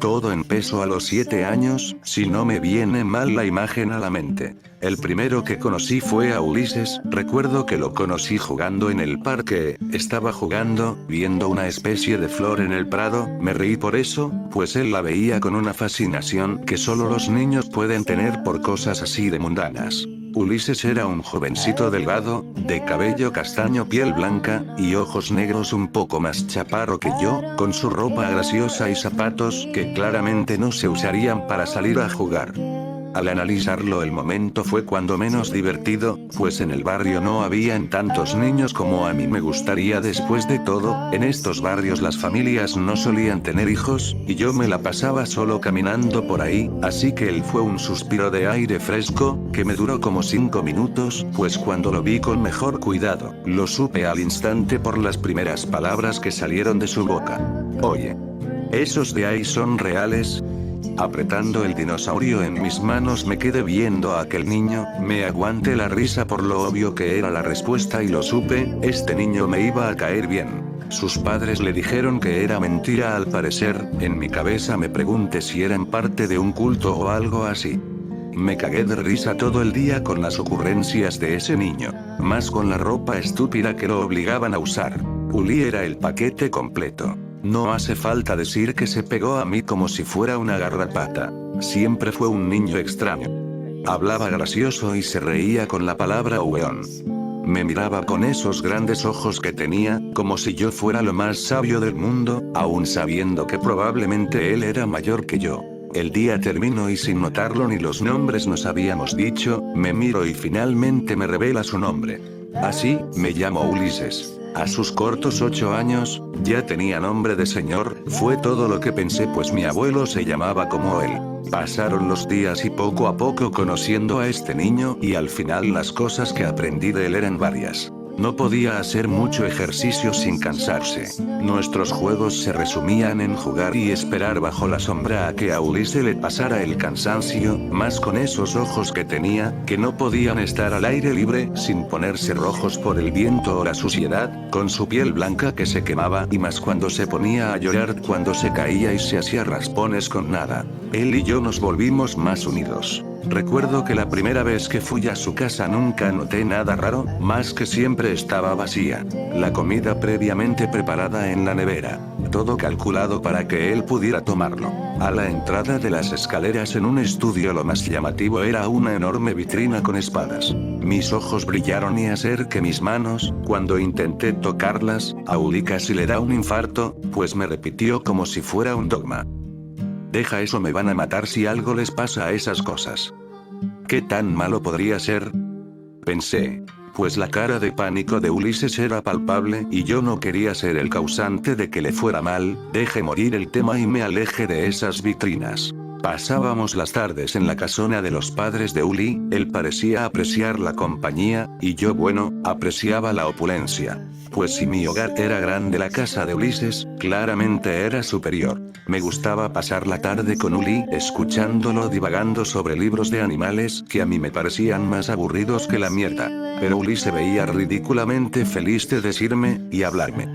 Todo empezó a los 7 años, si no me viene mal la imagen a la mente. El primero que conocí fue a Ulises, recuerdo que lo conocí jugando en el parque, estaba jugando, viendo una especie de flor en el prado, me reí por eso, pues él la veía con una fascinación que solo los niños pueden tener por cosas así de mundanas. Ulises era un jovencito delgado, de cabello castaño, piel blanca, y ojos negros, un poco más chaparro que yo, con su ropa graciosa y zapatos que claramente no se usarían para salir a jugar. Al analizarlo, el momento fue cuando menos divertido, pues en el barrio no habían tantos niños como a mí me gustaría. Después de todo, en estos barrios las familias no solían tener hijos, y yo me la pasaba solo caminando por ahí, así que él fue un suspiro de aire fresco, que me duró como 5 minutos, pues cuando lo vi con mejor cuidado, lo supe al instante por las primeras palabras que salieron de su boca. Oye, ¿esos de ahí son reales? Apretando el dinosaurio en mis manos me quedé viendo a aquel niño, me aguanté la risa por lo obvio que era la respuesta y lo supe, este niño me iba a caer bien. Sus padres le dijeron que era mentira al parecer, en mi cabeza me pregunté si eran parte de un culto o algo así. Me cagué de risa todo el día con las ocurrencias de ese niño, más con la ropa estúpida que lo obligaban a usar. Uli era el paquete completo. No hace falta decir que se pegó a mí como si fuera una garrapata. Siempre fue un niño extraño. Hablaba gracioso y se reía con la palabra weón. Me miraba con esos grandes ojos que tenía, como si yo fuera lo más sabio del mundo, aún sabiendo que probablemente él era mayor que yo. El día terminó y sin notarlo ni los nombres nos habíamos dicho, me miro y finalmente me revela su nombre. Así, me llamo Ulises. A sus cortos 8 años, ya tenía nombre de señor, fue todo lo que pensé pues mi abuelo se llamaba como él. Pasaron los días y poco a poco conociendo a este niño y al final las cosas que aprendí de él eran varias. No podía hacer mucho ejercicio sin cansarse. Nuestros juegos se resumían en jugar y esperar bajo la sombra a que a Ulises le pasara el cansancio, más con esos ojos que tenía, que no podían estar al aire libre, sin ponerse rojos por el viento o la suciedad, con su piel blanca que se quemaba y más cuando se ponía a llorar cuando se caía y se hacía raspones con nada. Él y yo nos volvimos más unidos. Recuerdo que la primera vez que fui a su casa nunca noté nada raro, más que siempre estaba vacía. La comida previamente preparada en la nevera. Todo calculado para que él pudiera tomarlo. A la entrada de las escaleras en un estudio lo más llamativo era una enorme vitrina con espadas. Mis ojos brillaron y hacer que mis manos, cuando intenté tocarlas, a Uli casi le da un infarto, pues me repitió como si fuera un dogma. Deja eso, me van a matar si algo les pasa a esas cosas. ¿Qué tan malo podría ser? Pensé. Pues la cara de pánico de Ulises era palpable y yo no quería ser el causante de que le fuera mal, dejé morir el tema y me alejé de esas vitrinas. Pasábamos las tardes en la casona de los padres de Uli, él parecía apreciar la compañía, y yo bueno, apreciaba la opulencia. Pues si mi hogar era grande, la casa de Ulises, claramente era superior. Me gustaba pasar la tarde con Uli, escuchándolo divagando sobre libros de animales que a mí me parecían más aburridos que la mierda. Pero Uli se veía ridículamente feliz de decirme y hablarme.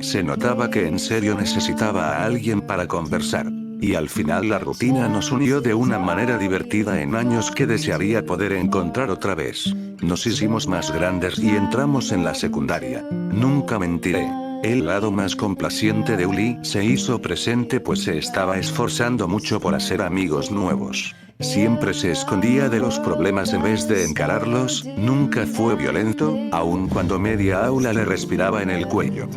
Se notaba que en serio necesitaba a alguien para conversar. Y al final la rutina nos unió de una manera divertida en años que desearía poder encontrar otra vez. Nos hicimos más grandes y entramos en la secundaria. Nunca mentiré. El lado más complaciente de Uli se hizo presente pues se estaba esforzando mucho por hacer amigos nuevos. Siempre se escondía de los problemas en vez de encararlos, nunca fue violento, aun cuando media aula le respiraba en el cuello.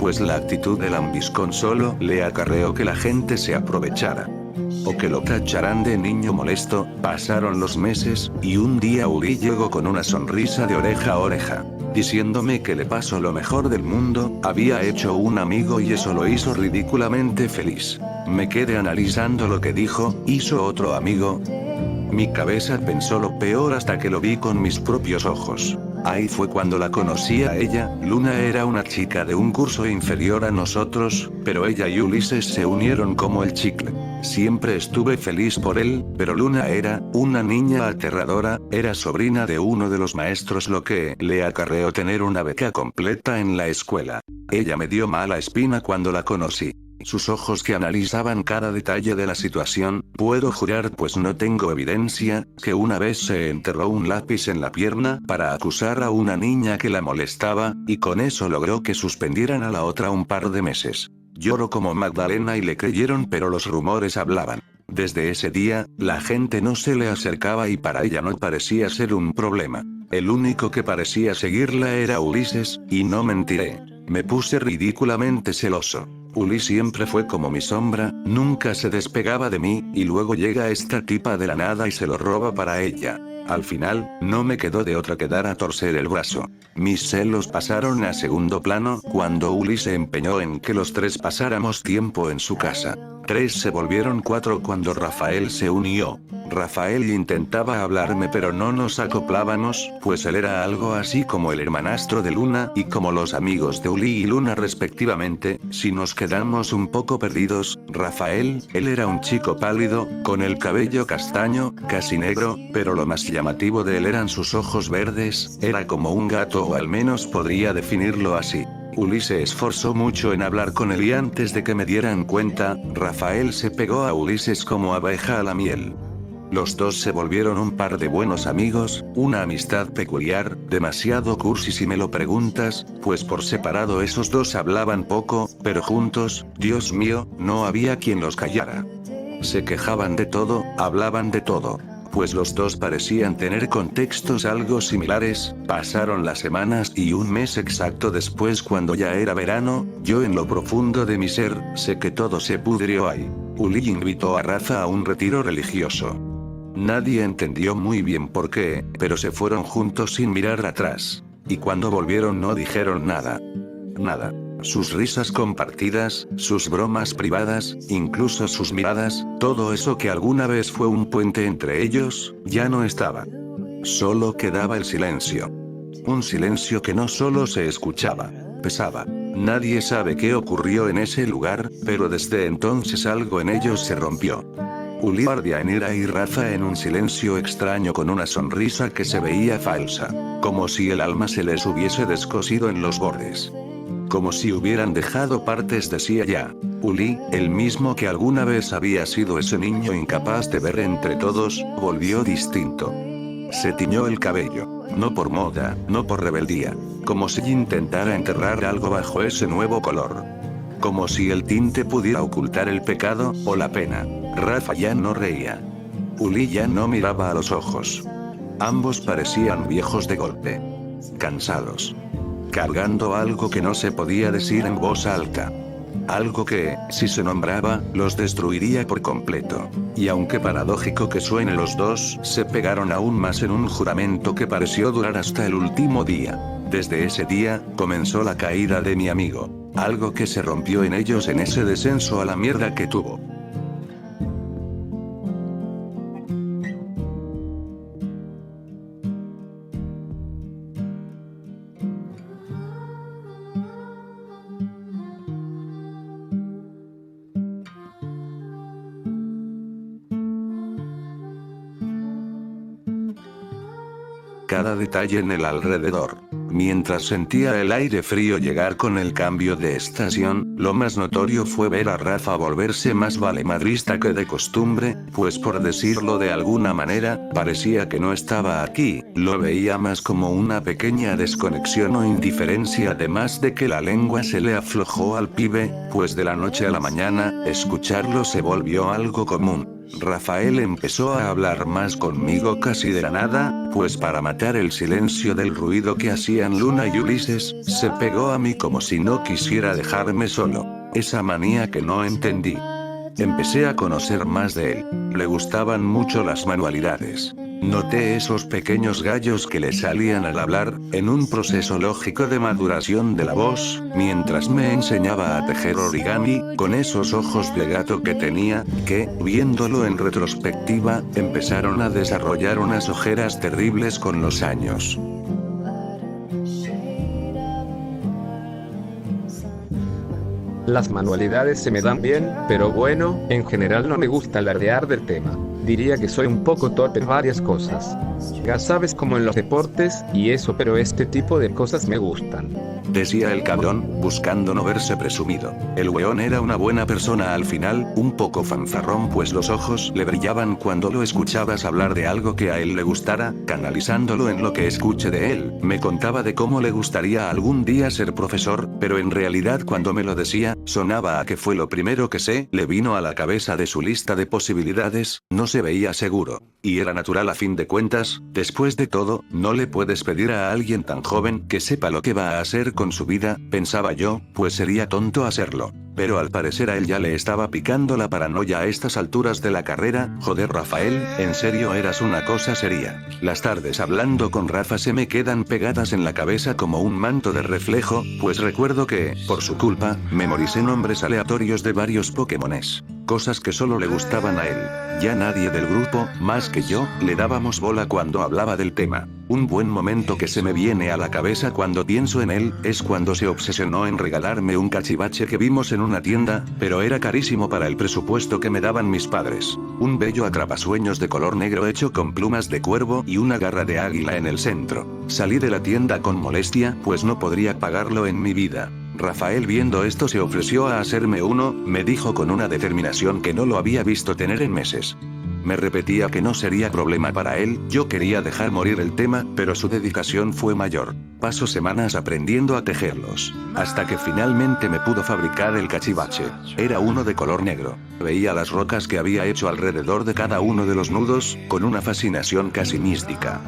Pues la actitud del lambiscón solo le acarreó que la gente se aprovechara. O que lo tacharan de niño molesto. Pasaron los meses, y un día Uli llegó con una sonrisa de oreja a oreja, diciéndome que le pasó lo mejor del mundo, había hecho un amigo y eso lo hizo ridículamente feliz. Me quedé analizando lo que dijo, ¿hizo otro amigo? Mi cabeza pensó lo peor hasta que lo vi con mis propios ojos. Ahí fue cuando la conocí a ella. Luna era una chica de un curso inferior a nosotros, pero ella y Ulises se unieron como el chicle. Siempre estuve feliz por él, pero Luna era una niña aterradora, era sobrina de uno de los maestros, lo que le acarreó tener una beca completa en la escuela. Ella me dio mala espina cuando la conocí. sus ojos que analizaban cada detalle de la situación. Puedo jurar, pues no tengo evidencia, que una vez se enterró un lápiz en la pierna para acusar a una niña que la molestaba, y con eso logró que suspendieran a la otra un par de meses. Lloró como Magdalena y le creyeron, pero los rumores hablaban. Desde ese día, la gente no se le acercaba y para ella no parecía ser un problema. El único que parecía seguirla era Ulises, y no mentiré. Me puse ridículamente celoso. Ulises siempre fue como mi sombra, nunca se despegaba de mí, y luego llega esta tipa de la nada y se lo roba para ella. Al final, no me quedó de otra que dar a torcer el brazo. Mis celos pasaron a segundo plano cuando Uli se empeñó en que los tres pasáramos tiempo en su casa. 3 se volvieron 4 cuando Rafael se unió. Rafael intentaba hablarme pero no nos acoplábamos, pues él era algo así como el hermanastro de Luna y como los amigos de Uli y Luna respectivamente. Si nos quedamos un poco perdidos, Rafael, él era un chico pálido, con el cabello castaño, casi negro, pero lo más llamativo de él eran sus ojos verdes, era como un gato o al menos podría definirlo así. Uli se esforzó mucho en hablar con él y antes de que me dieran cuenta, Rafael se pegó a Ulises como abeja a la miel. Los dos se volvieron un par de buenos amigos, una amistad peculiar, demasiado cursi si me lo preguntas, pues por separado esos dos hablaban poco, pero juntos, Dios mío, no había quien los callara. Se quejaban de todo, hablaban de todo. Pues los dos parecían tener contextos algo similares. Pasaron las semanas y un mes exacto después, cuando ya era verano, yo en lo profundo de mi ser, sé que todo se pudrió ahí. Uli invitó a Rafa a un retiro religioso. Nadie entendió muy bien por qué, pero se fueron juntos sin mirar atrás. Y cuando volvieron no dijeron nada. Nada. Sus risas compartidas, sus bromas privadas, incluso sus miradas, todo eso que alguna vez fue un puente entre ellos, ya no estaba. Solo quedaba el silencio. Un silencio que no solo se escuchaba, pesaba. Nadie sabe qué ocurrió en ese lugar, pero desde entonces algo en ellos se rompió. Uli ardía en ira y Rafa en un silencio extraño con una sonrisa que se veía falsa, como si el alma se les hubiese descosido en los bordes. Como si hubieran dejado partes de sí allá. Uli, el mismo que alguna vez había sido ese niño incapaz de ver entre todos, volvió distinto. Se tiñó el cabello, no por moda, no por rebeldía, como si intentara enterrar algo bajo ese nuevo color. Como si el tinte pudiera ocultar el pecado, o la pena. Rafa ya no reía. Uli ya no miraba a los ojos. Ambos parecían viejos de golpe. Cansados. Cargando algo que no se podía decir en voz alta. Algo que, si se nombraba, los destruiría por completo. Y aunque paradójico que suene, los dos se pegaron aún más en un juramento que pareció durar hasta el último día. Desde ese día, comenzó la caída de mi amigo. Algo que se rompió en ellos en ese descenso a la mierda que tuvo. Cada detalle en el alrededor. Mientras sentía el aire frío llegar con el cambio de estación, lo más notorio fue ver a Rafa volverse más valemadrista que de costumbre, pues por decirlo de alguna manera, parecía que no estaba aquí, lo veía más como una pequeña desconexión o indiferencia, además de que la lengua se le aflojó al pibe, pues de la noche a la mañana, escucharlo se volvió algo común. Rafael empezó a hablar más conmigo casi de la nada, pues para matar el silencio del ruido que hacían Luna y Ulises, se pegó a mí como si no quisiera dejarme solo. Esa manía que no entendí. Empecé a conocer más de él. Le gustaban mucho las manualidades. Noté esos pequeños gallos que le salían al hablar, en un proceso lógico de maduración de la voz, mientras me enseñaba a tejer origami, con esos ojos de gato que tenía, que, viéndolo en retrospectiva, empezaron a desarrollar unas ojeras terribles con los años. Las manualidades se me dan bien, pero bueno, en general no me gusta alardear del tema. Diría que soy un poco torpe en varias cosas. Ya sabes, como en los deportes, y eso, pero este tipo de cosas me gustan. Decía el cabrón, buscando no verse presumido. El weón era una buena persona al final, un poco fanfarrón pues los ojos le brillaban cuando lo escuchabas hablar de algo que a él le gustara, canalizándolo en lo que escuche de él. Me contaba de cómo le gustaría algún día ser profesor, pero en realidad cuando me lo decía, sonaba a que fue lo primero que le vino a la cabeza de su lista de posibilidades, no se veía seguro. Y era natural a fin de cuentas, después de todo, no le puedes pedir a alguien tan joven que sepa lo que va a hacer con su vida, pensaba yo, pues sería tonto hacerlo. Pero al parecer a él ya le estaba picando la paranoia a estas alturas de la carrera. Joder, Rafael, en serio eras una cosa seria. Las tardes hablando con Rafa se me quedan pegadas en la cabeza como un manto de reflejo, pues recuerdo que, por su culpa, memoricé nombres aleatorios de varios Pokémones. Cosas que solo le gustaban a él. Ya nadie del grupo, más que yo, le dábamos bola cuando hablaba del tema. Un buen momento que se me viene a la cabeza cuando pienso en él, es cuando se obsesionó en regalarme un cachivache que vimos en una tienda, pero era carísimo para el presupuesto que me daban mis padres. Un bello atrapasueños de color negro hecho con plumas de cuervo y una garra de águila en el centro. Salí de la tienda con molestia, pues no podría pagarlo en mi vida. Rafael, viendo esto, se ofreció a hacerme uno, me dijo con una determinación que no lo había visto tener en meses. Me repetía que no sería problema para él, yo quería dejar morir el tema, pero su dedicación fue mayor. Paso semanas aprendiendo a tejerlos, hasta que finalmente me pudo fabricar el cachivache. Era uno de color negro. Veía las rocas que había hecho alrededor de cada uno de los nudos, con una fascinación casi mística.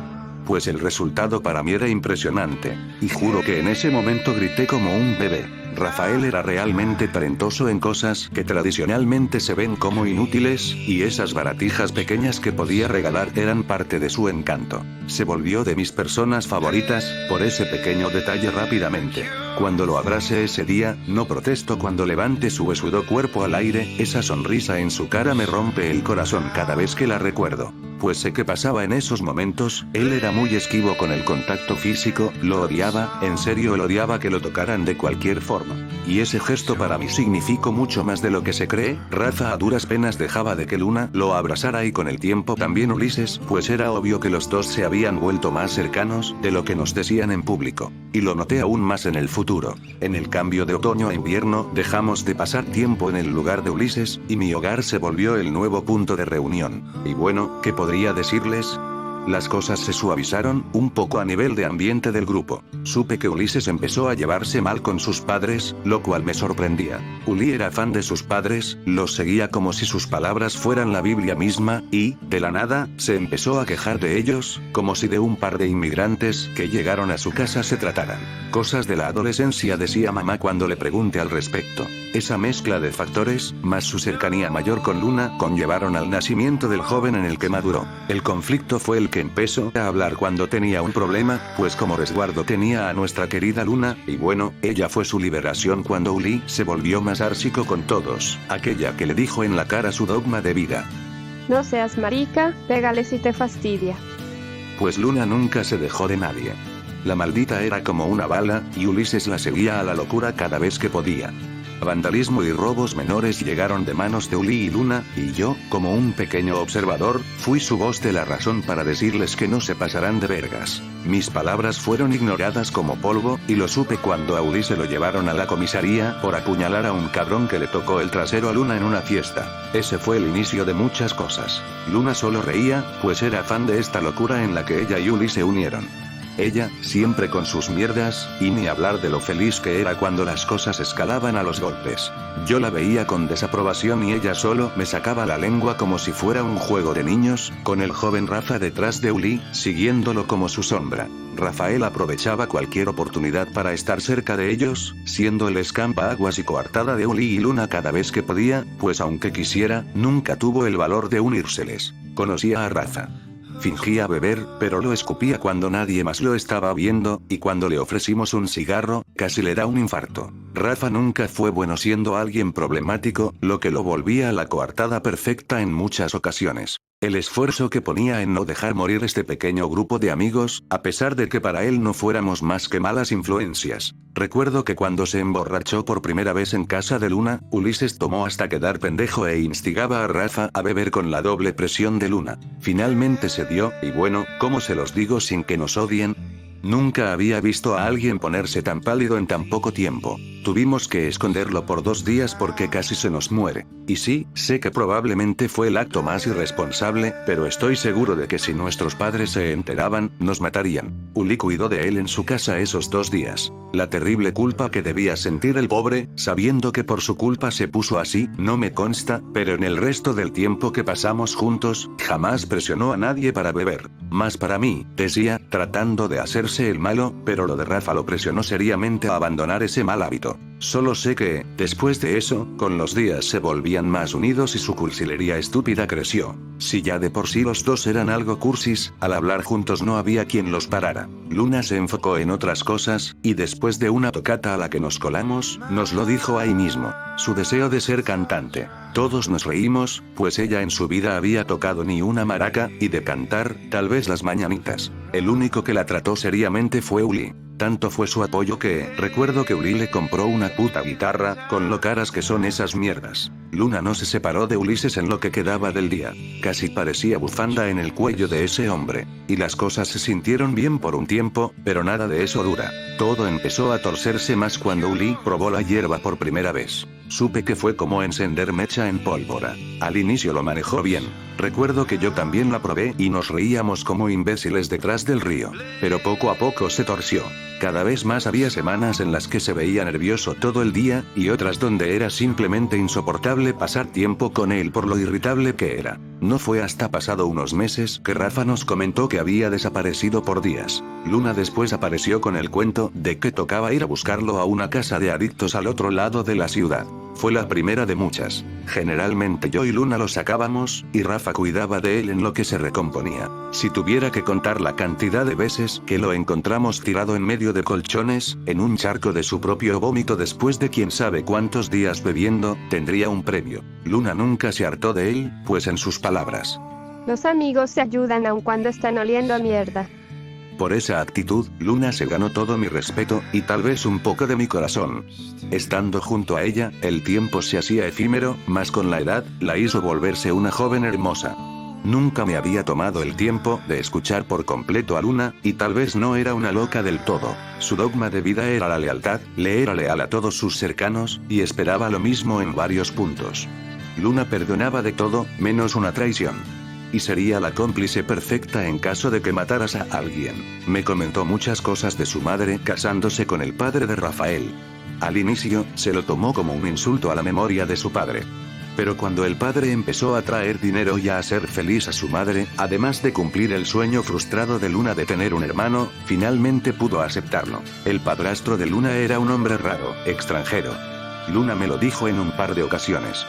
Pues el resultado para mí era impresionante, y juro que en ese momento grité como un bebé. Rafael era realmente talentoso en cosas que tradicionalmente se ven como inútiles, y esas baratijas pequeñas que podía regalar eran parte de su encanto. Se volvió de mis personas favoritas, por ese pequeño detalle rápidamente. Cuando lo abracé ese día, no protesto cuando levante su huesudo cuerpo al aire, esa sonrisa en su cara me rompe el corazón cada vez que la recuerdo. Pues sé qué pasaba en esos momentos, él era muy esquivo con el contacto físico, lo odiaba, en serio lo odiaba que lo tocaran de cualquier forma. Y ese gesto para mí significó mucho más de lo que se cree. Rafa a duras penas dejaba de que Luna lo abrazara y con el tiempo también Ulises, pues era obvio que los dos se habían vuelto más cercanos de lo que nos decían en público. Y lo noté aún más en el futuro. En el cambio de otoño a invierno, dejamos de pasar tiempo en el lugar de Ulises, y mi hogar se volvió el nuevo punto de reunión. Y bueno, ¿qué podría decirles? Las cosas se suavizaron un poco a nivel de ambiente del grupo. Supe que Ulises empezó a llevarse mal con sus padres, lo cual me sorprendía. Uli era fan de sus padres, los seguía como si sus palabras fueran la Biblia misma, y, de la nada, se empezó a quejar de ellos, como si de un par de inmigrantes que llegaron a su casa se trataran. Cosas de la adolescencia, decía mamá cuando le pregunté al respecto. Esa mezcla de factores, más su cercanía mayor con Luna, conllevaron al nacimiento del joven en el que maduró. El conflicto fue el que empezó a hablar cuando tenía un problema, pues como resguardo tenía a nuestra querida Luna, y bueno, ella fue su liberación cuando Uli se volvió más ársico con todos, aquella que le dijo en la cara su dogma de vida. No seas marica, pégale si te fastidia. Pues Luna nunca se dejó de nadie. La maldita era como una bala, y Ulises la seguía a la locura cada vez que podía. Vandalismo y robos menores llegaron de manos de Uli y Luna, y yo, como un pequeño observador, fui su voz de la razón para decirles que no se pasarán de vergas. Mis palabras fueron ignoradas como polvo, y lo supe cuando a Uli se lo llevaron a la comisaría por apuñalar a un cabrón que le tocó el trasero a Luna en una fiesta. Ese fue el inicio de muchas cosas. Luna solo reía, pues era fan de esta locura en la que ella y Uli se unieron. Ella, siempre con sus mierdas, y ni hablar de lo feliz que era cuando las cosas escalaban a los golpes. Yo la veía con desaprobación y ella solo me sacaba la lengua como si fuera un juego de niños, con el joven Rafa detrás de Uli, siguiéndolo como su sombra. Rafael aprovechaba cualquier oportunidad para estar cerca de ellos, siendo el escampa-aguas y coartada de Uli y Luna cada vez que podía, pues aunque quisiera, nunca tuvo el valor de unírseles. Conocía a Rafa. Fingía beber, pero lo escupía cuando nadie más lo estaba viendo, y cuando le ofrecimos un cigarro, casi le da un infarto. Rafa nunca fue bueno siendo alguien problemático, lo que lo volvía la coartada perfecta en muchas ocasiones. El esfuerzo que ponía en no dejar morir este pequeño grupo de amigos, a pesar de que para él no fuéramos más que malas influencias. Recuerdo que cuando se emborrachó por primera vez en casa de Luna, Ulises tomó hasta quedar pendejo e instigaba a Rafa a beber con la doble presión de Luna. Finalmente se dio, y bueno, ¿cómo se los digo sin que nos odien? Nunca había visto a alguien ponerse tan pálido en tan poco tiempo. Tuvimos que esconderlo por 2 días porque casi se nos muere. Y sí, sé que probablemente fue el acto más irresponsable, pero estoy seguro de que si nuestros padres se enteraban, nos matarían. Uli cuidó de él en su casa esos 2 días. La terrible culpa que debía sentir el pobre, sabiendo que por su culpa se puso así, no me consta, pero en el resto del tiempo que pasamos juntos, jamás presionó a nadie para beber. Más para mí, decía, tratando de hacerse el malo, pero lo de Rafa lo presionó seriamente a abandonar ese mal hábito. Solo sé que, después de eso, con los días se volvían más unidos y su cursilería estúpida creció. Si ya de por sí los dos eran algo cursis, al hablar juntos no había quien los parara. Luna se enfocó en otras cosas, y después de una tocata a la que nos colamos, nos lo dijo ahí mismo. Su deseo de ser cantante. Todos nos reímos, pues ella en su vida había tocado ni una maraca, y de cantar, tal vez las mañanitas. El único que la trató seriamente fue Uli. Tanto fue su apoyo que, recuerdo que Uli le compró una puta guitarra, con lo caras que son esas mierdas. Luna no se separó de Ulises en lo que quedaba del día. Casi parecía bufanda en el cuello de ese hombre. Y las cosas se sintieron bien por un tiempo, pero nada de eso dura. Todo empezó a torcerse más cuando Uli probó la hierba por primera vez. Supe que fue como encender mecha en pólvora. Al inicio lo manejó bien. Recuerdo que yo también la probé y nos reíamos como imbéciles detrás del río. Pero poco a poco se torció. Cada vez más había semanas en las que se veía nervioso todo el día, y otras donde era simplemente insoportable pasar tiempo con él por lo irritable que era. No fue hasta pasado unos meses que Rafa nos comentó que había desaparecido por días. Luna después apareció con el cuento de que tocaba ir a buscarlo a una casa de adictos al otro lado de la ciudad. Fue la primera de muchas. Generalmente yo y Luna lo sacábamos, y Rafa cuidaba de él en lo que se recomponía. Si tuviera que contar la cantidad de veces que lo encontramos tirado en medio de colchones, en un charco de su propio vómito después de quién sabe cuántos días bebiendo, tendría un premio. Luna nunca se hartó de él, pues en sus palabras. Los amigos se ayudan aun cuando están oliendo a mierda. Por esa actitud, Luna se ganó todo mi respeto, y tal vez un poco de mi corazón. Estando junto a ella, el tiempo se hacía efímero, mas con la edad, la hizo volverse una joven hermosa. Nunca me había tomado el tiempo de escuchar por completo a Luna, y tal vez no era una loca del todo. Su dogma de vida era la lealtad, le era leal a todos sus cercanos, y esperaba lo mismo en varios puntos. Luna perdonaba de todo, menos una traición. Y sería la cómplice perfecta en caso de que mataras a alguien. Me comentó muchas cosas de su madre casándose con el padre de Rafael. Al inicio, se lo tomó como un insulto a la memoria de su padre. Pero cuando el padre empezó a traer dinero y a hacer feliz a su madre, además de cumplir el sueño frustrado de Luna de tener un hermano, finalmente pudo aceptarlo. El padrastro de Luna era un hombre raro, extranjero. Luna me lo dijo en un par de ocasiones.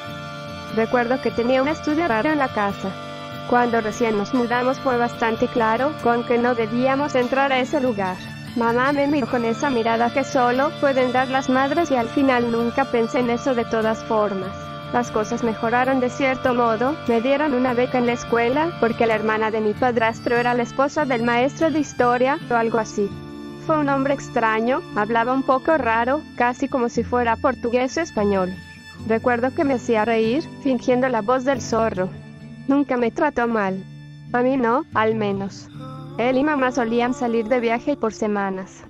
Recuerdo que tenía un estudio raro en la casa. Cuando recién nos mudamos fue bastante claro con que no debíamos entrar a ese lugar. Mamá me miró con esa mirada que solo pueden dar las madres y al final nunca pensé en eso de todas formas. Las cosas mejoraron de cierto modo, me dieron una beca en la escuela porque la hermana de mi padrastro era la esposa del maestro de historia o algo así. Fue un hombre extraño, hablaba un poco raro, casi como si fuera portugués o español. Recuerdo que me hacía reír, fingiendo la voz del zorro. Nunca me trató mal. A mí no, al menos. Él y mamá solían salir de viaje por semanas.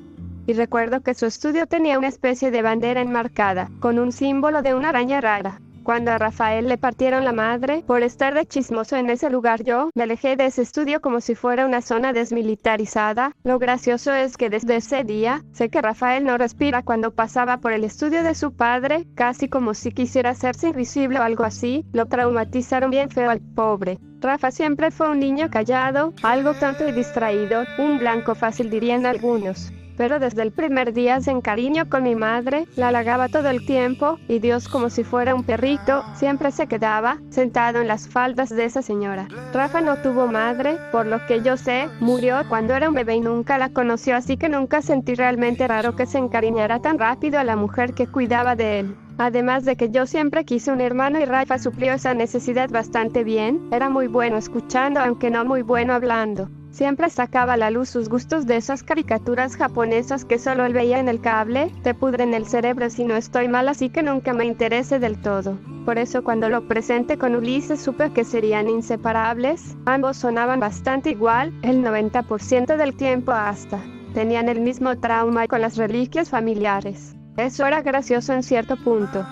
Y recuerdo que su estudio tenía una especie de bandera enmarcada, con un símbolo de una araña rara. Cuando a Rafael le partieron la madre por estar de chismoso en ese lugar, yo me alejé de ese estudio como si fuera una zona desmilitarizada. Lo gracioso es que desde ese día, sé que Rafael no respira cuando pasaba por el estudio de su padre, casi como si quisiera hacerse invisible o algo así. Lo traumatizaron bien feo al pobre. Rafa siempre fue un niño callado, algo tonto y distraído, un blanco fácil dirían algunos. Pero desde el primer día se encariñó con mi madre, la halagaba todo el tiempo, y Dios, como si fuera un perrito, siempre se quedaba sentado en las faldas de esa señora. Rafa no tuvo madre, por lo que yo sé, murió cuando era un bebé y nunca la conoció, así que nunca sentí realmente raro que se encariñara tan rápido a la mujer que cuidaba de él. Además de que yo siempre quise un hermano y Rafa suplió esa necesidad bastante bien, era muy bueno escuchando aunque no muy bueno hablando. Siempre sacaba a la luz sus gustos de esas caricaturas japonesas que solo él veía en el cable, te pudren el cerebro si no estoy mal, así que nunca me interese del todo. Por eso cuando lo presenté con Ulises supe que serían inseparables, ambos sonaban bastante igual, el 90% del tiempo hasta. Tenían el mismo trauma con las reliquias familiares. Eso era gracioso en cierto punto.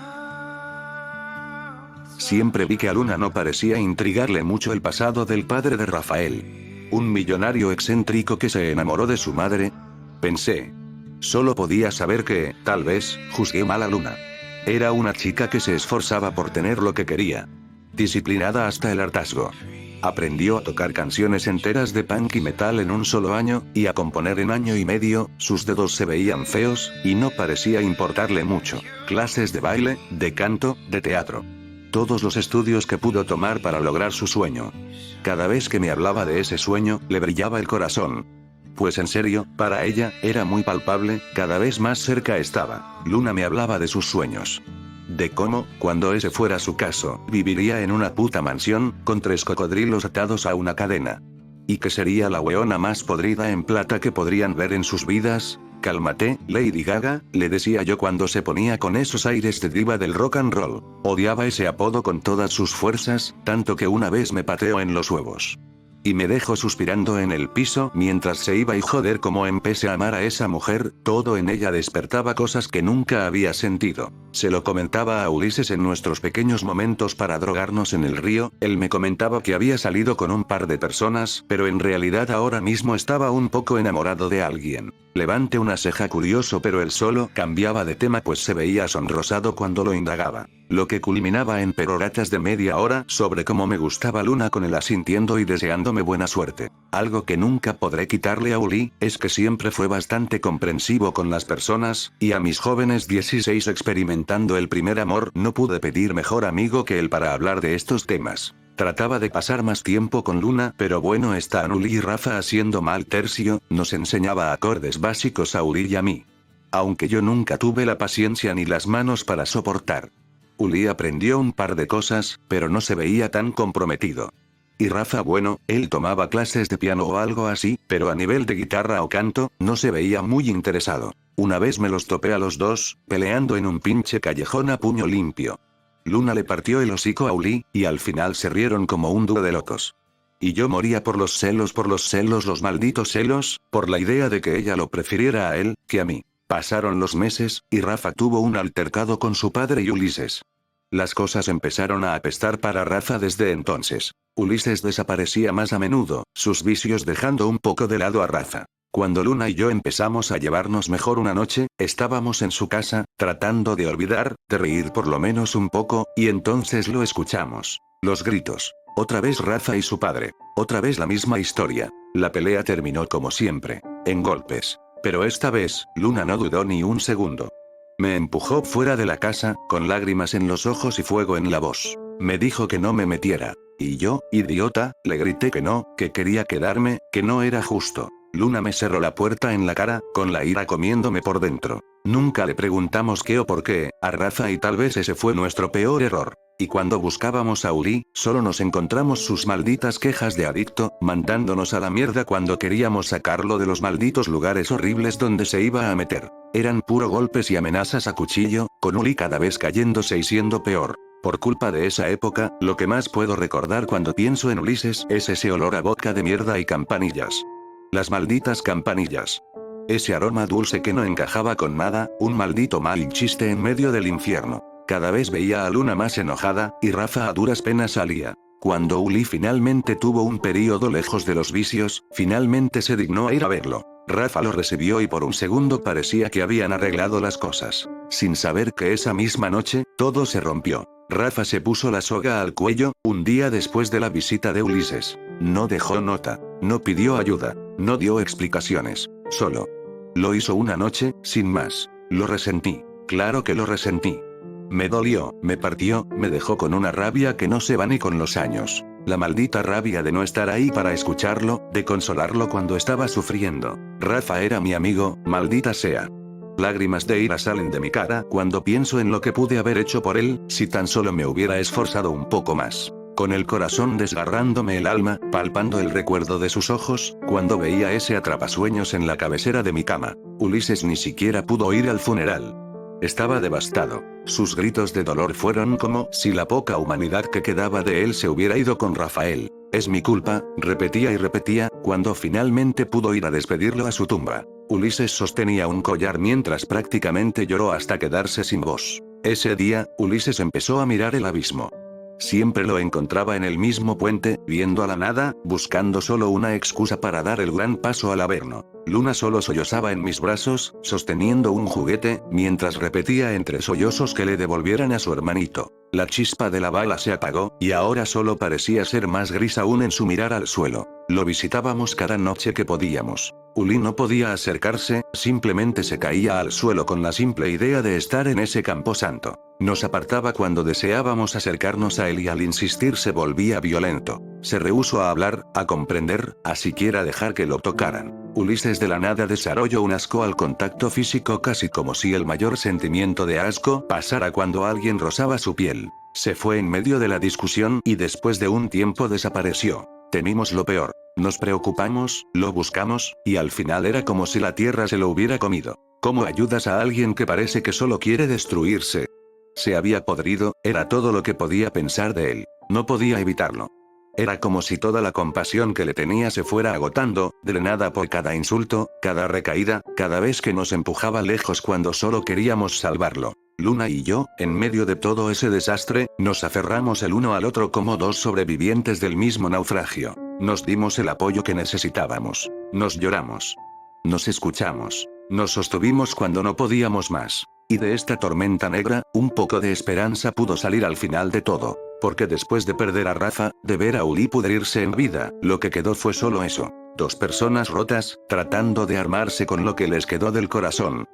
Siempre vi que a Luna no parecía intrigarle mucho el pasado del padre de Rafael. Un millonario excéntrico que se enamoró de su madre. Pensé. Solo podía saber que, tal vez, juzgué mal a Luna. Era una chica que se esforzaba por tener lo que quería. Disciplinada hasta el hartazgo. Aprendió a tocar canciones enteras de punk y metal en un solo año, y a componer en año y medio. Sus dedos se veían feos, y no parecía importarle mucho. Clases de baile, de canto, de teatro. Todos los estudios que pudo tomar para lograr su sueño. Cada vez que me hablaba de ese sueño, le brillaba el corazón. Pues en serio, para ella, era muy palpable, cada vez más cerca estaba. Luna me hablaba de sus sueños. De cómo, cuando ese fuera su caso, viviría en una puta mansión, con 3 cocodrilos atados a una cadena. Y que sería la weona más podrida en plata que podrían ver en sus vidas. Cálmate, Lady Gaga, le decía yo cuando se ponía con esos aires de diva del rock and roll. Odiaba ese apodo con todas sus fuerzas, tanto que una vez me pateó en los huevos. Y me dejó suspirando en el piso mientras se iba y joder como empecé a amar a esa mujer, todo en ella despertaba cosas que nunca había sentido. Se lo comentaba a Ulises en nuestros pequeños momentos para drogarnos en el río, él me comentaba que había salido con un par de personas, pero en realidad ahora mismo estaba un poco enamorado de alguien. Levanté una ceja curioso pero él solo cambiaba de tema pues se veía sonrosado cuando lo indagaba. Lo que culminaba en peroratas de media hora sobre cómo me gustaba Luna con él asintiendo y deseándome buena suerte. Algo que nunca podré quitarle a Uli, es que siempre fue bastante comprensivo con las personas, y a mis jóvenes 16 experimentando el primer amor no pude pedir mejor amigo que él para hablar de estos temas. Trataba de pasar más tiempo con Luna, pero bueno están Uli y Rafa haciendo mal tercio, nos enseñaba acordes básicos a Uli y a mí. Aunque yo nunca tuve la paciencia ni las manos para soportar. Uli aprendió un par de cosas, pero no se veía tan comprometido. Y Rafa bueno, él tomaba clases de piano o algo así, pero a nivel de guitarra o canto, no se veía muy interesado. Una vez me los topé a los dos, peleando en un pinche callejón a puño limpio. Luna le partió el hocico a Uli, y al final se rieron como un dúo de locos. Y yo moría por los celos, los malditos celos, por la idea de que ella lo prefiriera a él, que a mí. Pasaron los meses, y Rafa tuvo un altercado con su padre y Ulises. Las cosas empezaron a apestar para Rafa desde entonces. Ulises desaparecía más a menudo, sus vicios dejando un poco de lado a Rafa. Cuando Luna y yo empezamos a llevarnos mejor una noche, estábamos en su casa, tratando de olvidar, de reír por lo menos un poco, y entonces lo escuchamos. Los gritos. Otra vez Rafa y su padre. Otra vez la misma historia. La pelea terminó como siempre, en golpes. Pero esta vez, Luna no dudó ni un segundo. Me empujó fuera de la casa, con lágrimas en los ojos y fuego en la voz. Me dijo que no me metiera. Y yo, idiota, le grité que no, que quería quedarme, que no era justo. Luna me cerró la puerta en la cara, con la ira comiéndome por dentro. Nunca le preguntamos qué o por qué, a Rafa y tal vez ese fue nuestro peor error. Y cuando buscábamos a Uli, solo nos encontramos sus malditas quejas de adicto, mandándonos a la mierda cuando queríamos sacarlo de los malditos lugares horribles donde se iba a meter. Eran puro golpes y amenazas a cuchillo, con Uli cada vez cayéndose y siendo peor. Por culpa de esa época, lo que más puedo recordar cuando pienso en Ulises es ese olor a vodka de mierda y campanillas. Las malditas campanillas. Ese aroma dulce que no encajaba con nada, un maldito mal chiste en medio del infierno. Cada vez veía a Luna más enojada, y Rafa a duras penas salía. Cuando Uli finalmente tuvo un período lejos de los vicios, finalmente se dignó a ir a verlo. Rafa lo recibió y por un segundo parecía que habían arreglado las cosas. Sin saber que esa misma noche, todo se rompió. Rafa se puso la soga al cuello, un día después de la visita de Ulises. No dejó nota, no pidió ayuda, no dio explicaciones, solo. Lo hizo una noche, sin más. Lo resentí. Claro que lo resentí. Me dolió, me partió, me dejó con una rabia que no se va ni con los años. La maldita rabia de no estar ahí para escucharlo, de consolarlo cuando estaba sufriendo. Rafa era mi amigo, maldita sea. Lágrimas de ira salen de mi cara cuando pienso en lo que pude haber hecho por él, si tan solo me hubiera esforzado un poco más. Con el corazón desgarrándome el alma, palpando el recuerdo de sus ojos, cuando veía ese atrapasueños en la cabecera de mi cama. Ulises ni siquiera pudo ir al funeral. Estaba devastado. Sus gritos de dolor fueron como si la poca humanidad que quedaba de él se hubiera ido con Rafael. Es mi culpa, repetía y repetía, cuando finalmente pudo ir a despedirlo a su tumba. Ulises sostenía un collar mientras prácticamente lloró hasta quedarse sin voz. Ese día, Ulises empezó a mirar el abismo. Siempre lo encontraba en el mismo puente, viendo a la nada, buscando solo una excusa para dar el gran paso al Averno. Luna solo sollozaba en mis brazos, sosteniendo un juguete, mientras repetía entre sollozos que le devolvieran a su hermanito. La chispa de la bala se apagó, y ahora solo parecía ser más gris aún en su mirar al suelo. Lo visitábamos cada noche que podíamos. Uli no podía acercarse, simplemente se caía al suelo con la simple idea de estar en ese camposanto. Nos apartaba cuando deseábamos acercarnos a él y al insistir se volvía violento. Se rehusó a hablar, a comprender, a siquiera dejar que lo tocaran. Ulises de la nada desarrolló un asco al contacto físico, casi como si el mayor sentimiento de asco pasara cuando alguien rozaba su piel. Se fue en medio de la discusión y después de un tiempo desapareció. Temimos lo peor. Nos preocupamos, lo buscamos, y al final era como si la tierra se lo hubiera comido. ¿Cómo ayudas a alguien que parece que solo quiere destruirse? Se había podrido, era todo lo que podía pensar de él. No podía evitarlo. Era como si toda la compasión que le tenía se fuera agotando, drenada por cada insulto, cada recaída, cada vez que nos empujaba lejos cuando solo queríamos salvarlo. Luna y yo, en medio de todo ese desastre, nos aferramos el uno al otro como dos sobrevivientes del mismo naufragio. Nos dimos el apoyo que necesitábamos. Nos lloramos. Nos escuchamos. Nos sostuvimos cuando no podíamos más. Y de esta tormenta negra, un poco de esperanza pudo salir al final de todo. Porque después de perder a Rafa, de ver a Uli pudrirse en vida, lo que quedó fue solo eso. Dos personas rotas, tratando de armarse con lo que les quedó del corazón.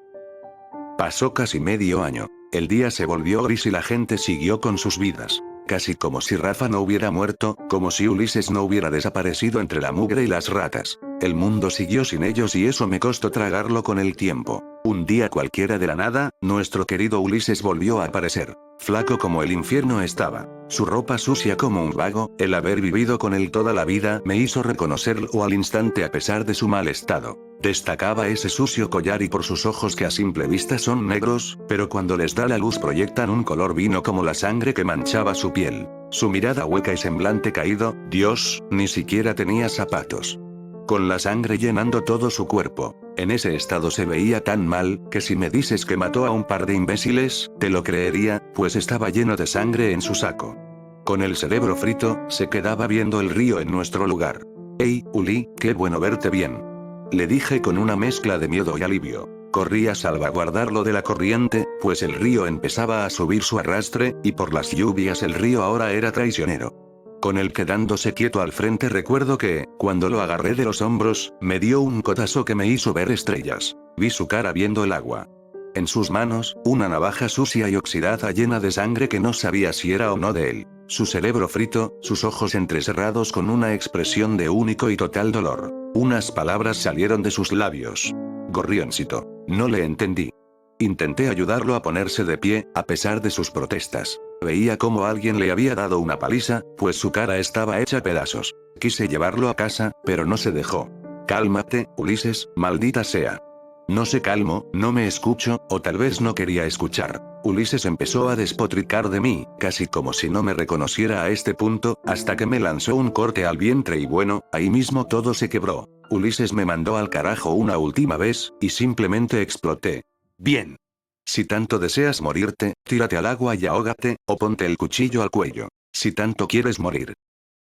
Pasó casi medio año. El día se volvió gris y la gente siguió con sus vidas. Casi como si Rafa no hubiera muerto, como si Ulises no hubiera desaparecido entre la mugre y las ratas. El mundo siguió sin ellos y eso me costó tragarlo con el tiempo. Un día cualquiera de la nada, nuestro querido Ulises volvió a aparecer. Flaco como el infierno estaba. Su ropa sucia como un vago, el haber vivido con él toda la vida me hizo reconocerlo al instante a pesar de su mal estado. Destacaba ese sucio collar y por sus ojos que a simple vista son negros, pero cuando les da la luz proyectan un color vino como la sangre que manchaba su piel. Su mirada hueca y semblante caído, Dios, ni siquiera tenía zapatos. Con la sangre llenando todo su cuerpo. En ese estado se veía tan mal, que si me dices que mató a un par de imbéciles, te lo creería, pues estaba lleno de sangre en su saco. Con el cerebro frito, se quedaba viendo el río en nuestro lugar. «Hey, Uli, qué bueno verte bien», le dije con una mezcla de miedo y alivio. Corrí a salvaguardarlo de la corriente, pues el río empezaba a subir su arrastre, y por las lluvias el río ahora era traicionero. Con él quedándose quieto al frente recuerdo que, cuando lo agarré de los hombros, me dio un codazo que me hizo ver estrellas. Vi su cara viendo el agua. En sus manos, una navaja sucia y oxidada llena de sangre que no sabía si era o no de él. Su cerebro frito, sus ojos entrecerrados con una expresión de único y total dolor. Unas palabras salieron de sus labios. Gorrioncito. No le entendí. Intenté ayudarlo a ponerse de pie, a pesar de sus protestas. Veía como alguien le había dado una paliza, pues su cara estaba hecha pedazos. Quise llevarlo a casa, pero no se dejó. Cálmate, Ulises, maldita sea. No se calmó, no me escucho, o tal vez no quería escuchar. Ulises empezó a despotricar de mí, casi como si no me reconociera a este punto, hasta que me lanzó un corte al vientre y bueno, ahí mismo todo se quebró. Ulises me mandó al carajo una última vez, y simplemente exploté. Bien. Si tanto deseas morirte, tírate al agua y ahógate, o ponte el cuchillo al cuello. Si tanto quieres morir,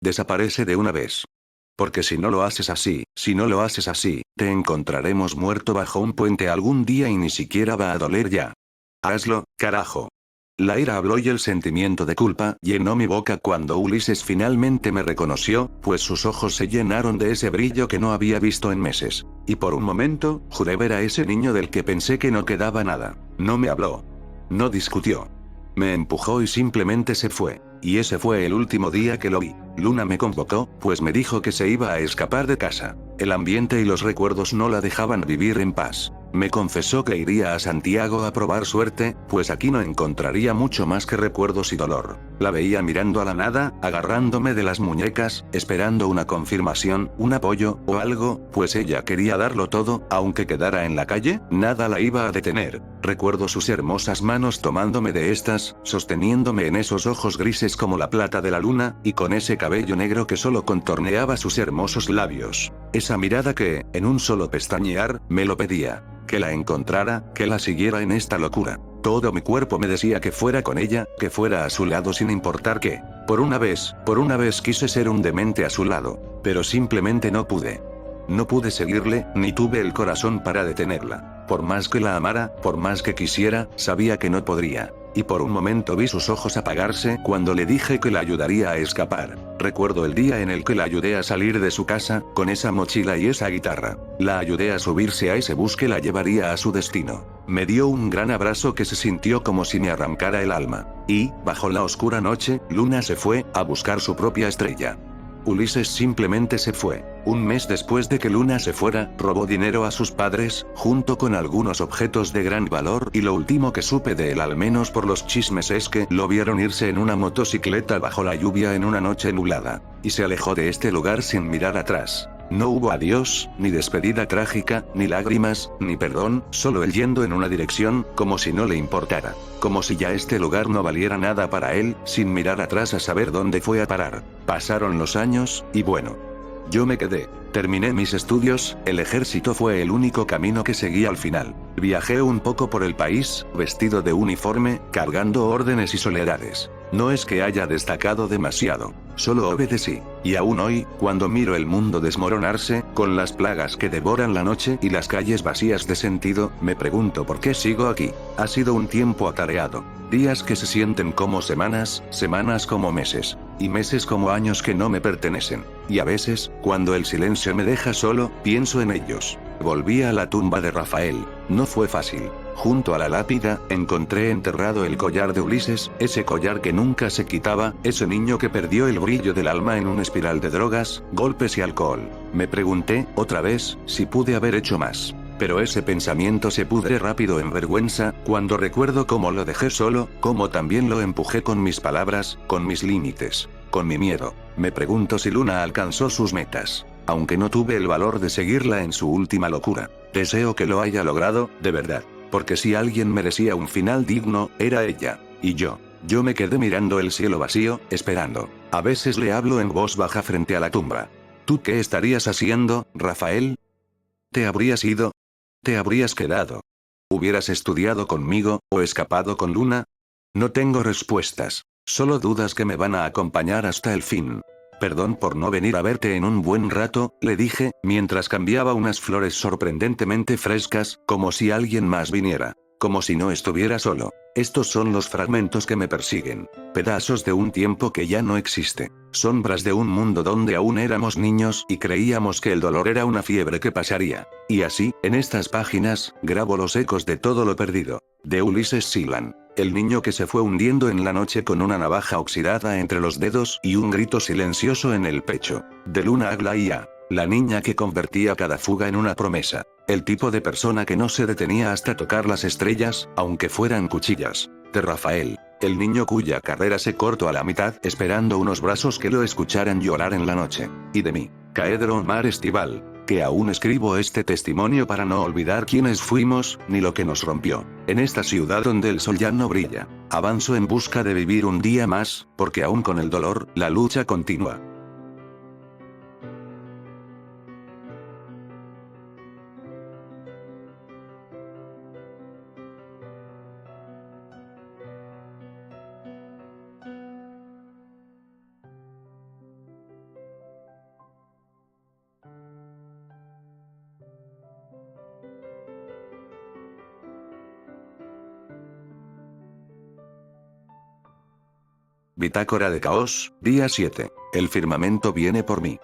desaparece de una vez. Porque si no lo haces así, te encontraremos muerto bajo un puente algún día y ni siquiera va a doler ya. Hazlo, carajo. La ira habló y el sentimiento de culpa llenó mi boca cuando Ulises finalmente me reconoció, pues sus ojos se llenaron de ese brillo que no había visto en meses. Y por un momento, juré ver a ese niño del que pensé que no quedaba nada. No me habló. No discutió. Me empujó y simplemente se fue. Y ese fue el último día que lo vi. Luna me convocó, pues me dijo que se iba a escapar de casa. El ambiente y los recuerdos no la dejaban vivir en paz. Me confesó que iría a Santiago a probar suerte, pues aquí no encontraría mucho más que recuerdos y dolor. La veía mirando a la nada, agarrándome de las muñecas, esperando una confirmación, un apoyo, o algo, pues ella quería darlo todo, aunque quedara en la calle, nada la iba a detener. Recuerdo sus hermosas manos tomándome de estas, sosteniéndome en esos ojos grises como la plata de la luna, y con ese cabello negro que solo contorneaba sus hermosos labios. Esa mirada que, en un solo pestañear, me lo pedía. Que la encontrara, que la siguiera en esta locura. Todo mi cuerpo me decía que fuera con ella, que fuera a su lado sin importar qué. Por una vez quise ser un demente a su lado, pero simplemente no pude. No pude seguirle, ni tuve el corazón para detenerla. Por más que la amara, por más que quisiera, sabía que no podría. Y por un momento vi sus ojos apagarse cuando le dije que la ayudaría a escapar. Recuerdo el día en el que la ayudé a salir de su casa, con esa mochila y esa guitarra. La ayudé a subirse a ese bus que la llevaría a su destino. Me dio un gran abrazo que se sintió como si me arrancara el alma. Y, bajo la oscura noche, Luna se fue, a buscar su propia estrella. Ulises simplemente se fue. Un mes después de que Luna se fuera, robó dinero a sus padres, junto con algunos objetos de gran valor, y lo último que supe de él, al menos por los chismes, es que lo vieron irse en una motocicleta bajo la lluvia en una noche nublada, y se alejó de este lugar sin mirar atrás. No hubo adiós, ni despedida trágica, ni lágrimas, ni perdón, solo él yendo en una dirección, como si no le importara. Como si ya este lugar no valiera nada para él, sin mirar atrás a saber dónde fue a parar. Pasaron los años, y bueno. Yo me quedé. Terminé mis estudios, el ejército fue el único camino que seguí al final. Viajé un poco por el país, vestido de uniforme, cargando órdenes y soledades. No es que haya destacado demasiado, solo obedecí. Y aún hoy, cuando miro el mundo desmoronarse, con las plagas que devoran la noche y las calles vacías de sentido, me pregunto por qué sigo aquí. Ha sido un tiempo atareado. Días que se sienten como semanas, semanas como meses, y meses como años que no me pertenecen. Y a veces, cuando el silencio me deja solo, pienso en ellos. Volví a la tumba de Rafael. No fue fácil. Junto a la lápida, encontré enterrado el collar de Ulises, ese collar que nunca se quitaba, ese niño que perdió el brillo del alma en una espiral de drogas, golpes y alcohol. Me pregunté, otra vez, si pude haber hecho más. Pero ese pensamiento se pudre rápido en vergüenza, cuando recuerdo cómo lo dejé solo, cómo también lo empujé con mis palabras, con mis límites, con mi miedo. Me pregunto si Luna alcanzó sus metas, aunque no tuve el valor de seguirla en su última locura. Deseo que lo haya logrado, de verdad. Porque si alguien merecía un final digno, era ella. Y yo me quedé mirando el cielo vacío, esperando. A veces le hablo en voz baja frente a la tumba. ¿Tú qué estarías haciendo, Rafael? ¿Te habrías ido? ¿Te habrías quedado? ¿Hubieras estudiado conmigo, o escapado con Luna? No tengo respuestas, solo dudas que me van a acompañar hasta el fin. Perdón por no venir a verte en un buen rato, le dije, mientras cambiaba unas flores sorprendentemente frescas, como si alguien más viniera. Como si no estuviera solo. Estos son los fragmentos que me persiguen. Pedazos de un tiempo que ya no existe. Sombras de un mundo donde aún éramos niños y creíamos que el dolor era una fiebre que pasaría. Y así, en estas páginas, grabo los ecos de todo lo perdido. De Ulises Silan. El niño que se fue hundiendo en la noche con una navaja oxidada entre los dedos y un grito silencioso en el pecho. De Luna Aglaia. La niña que convertía cada fuga en una promesa. El tipo de persona que no se detenía hasta tocar las estrellas, aunque fueran cuchillas. De Rafael. El niño cuya carrera se cortó a la mitad esperando unos brazos que lo escucharan llorar en la noche. Y de mí, Caedro Omar Estival, que aún escribo este testimonio para no olvidar quiénes fuimos, ni lo que nos rompió. En esta ciudad donde el sol ya no brilla. Avanzo en busca de vivir un día más, porque aún con el dolor, la lucha continúa. Bitácora de Caos, día 7. El firmamento viene por mí.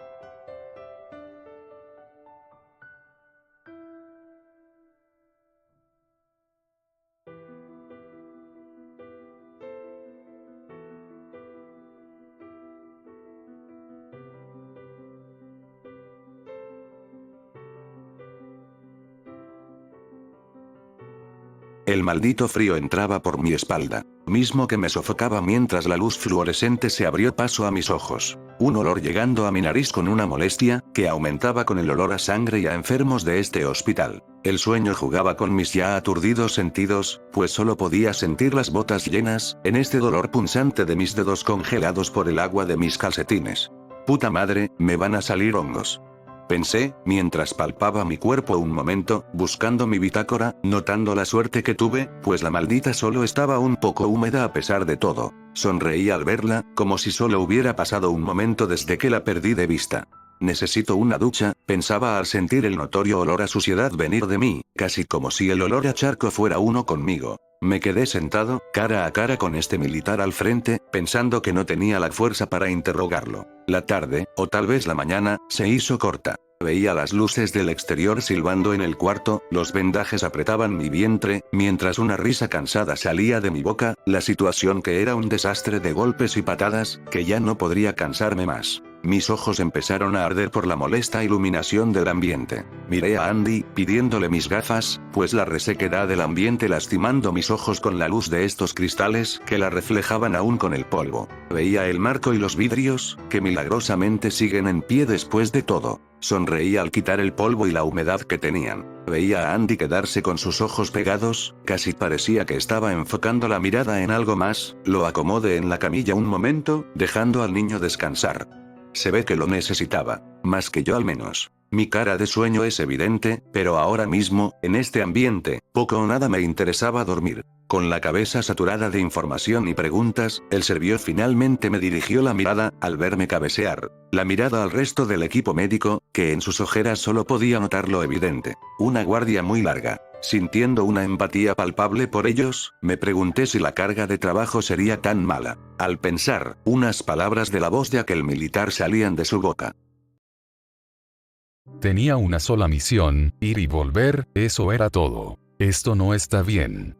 El maldito frío entraba por mi espalda, mismo que me sofocaba mientras la luz fluorescente se abrió paso a mis ojos. Un olor llegando a mi nariz con una molestia, que aumentaba con el olor a sangre y a enfermos de este hospital. El sueño jugaba con mis ya aturdidos sentidos, pues solo podía sentir las botas llenas, en este dolor punzante de mis dedos congelados por el agua de mis calcetines. Puta madre, me van a salir hongos. Pensé, mientras palpaba mi cuerpo un momento, buscando mi bitácora, notando la suerte que tuve, pues la maldita solo estaba un poco húmeda a pesar de todo. Sonreí al verla, como si solo hubiera pasado un momento desde que la perdí de vista. Necesito una ducha, pensaba al sentir el notorio olor a suciedad venir de mí, casi como si el olor a charco fuera uno conmigo. Me quedé sentado, cara a cara con este militar al frente, pensando que no tenía la fuerza para interrogarlo. La tarde, o tal vez la mañana, se hizo corta. Veía las luces del exterior silbando en el cuarto, los vendajes apretaban mi vientre, mientras una risa cansada salía de mi boca, la situación que era un desastre de golpes y patadas, que ya no podría cansarme más. Mis ojos empezaron a arder por la molesta iluminación del ambiente. Miré a Andy, pidiéndole mis gafas, pues la resequedad del ambiente lastimando mis ojos con la luz de estos cristales, que la reflejaban aún con el polvo. Veía el marco y los vidrios, que milagrosamente siguen en pie después de todo. Sonreí al quitar el polvo y la humedad que tenían. Veía a Andy quedarse con sus ojos pegados, casi parecía que estaba enfocando la mirada en algo más. Lo acomodé en la camilla un momento, dejando al niño descansar. Se ve que lo necesitaba, más que yo al menos. Mi cara de sueño es evidente, pero ahora mismo, en este ambiente, poco o nada me interesaba dormir. Con la cabeza saturada de información y preguntas, el servio finalmente me dirigió la mirada, al verme cabecear. La mirada al resto del equipo médico, que en sus ojeras solo podía notar lo evidente. Una guardia muy larga. Sintiendo una empatía palpable por ellos, me pregunté si la carga de trabajo sería tan mala. Al pensar, unas palabras de la voz de aquel militar salían de su boca. Tenía una sola misión, ir y volver, eso era todo. Esto no está bien.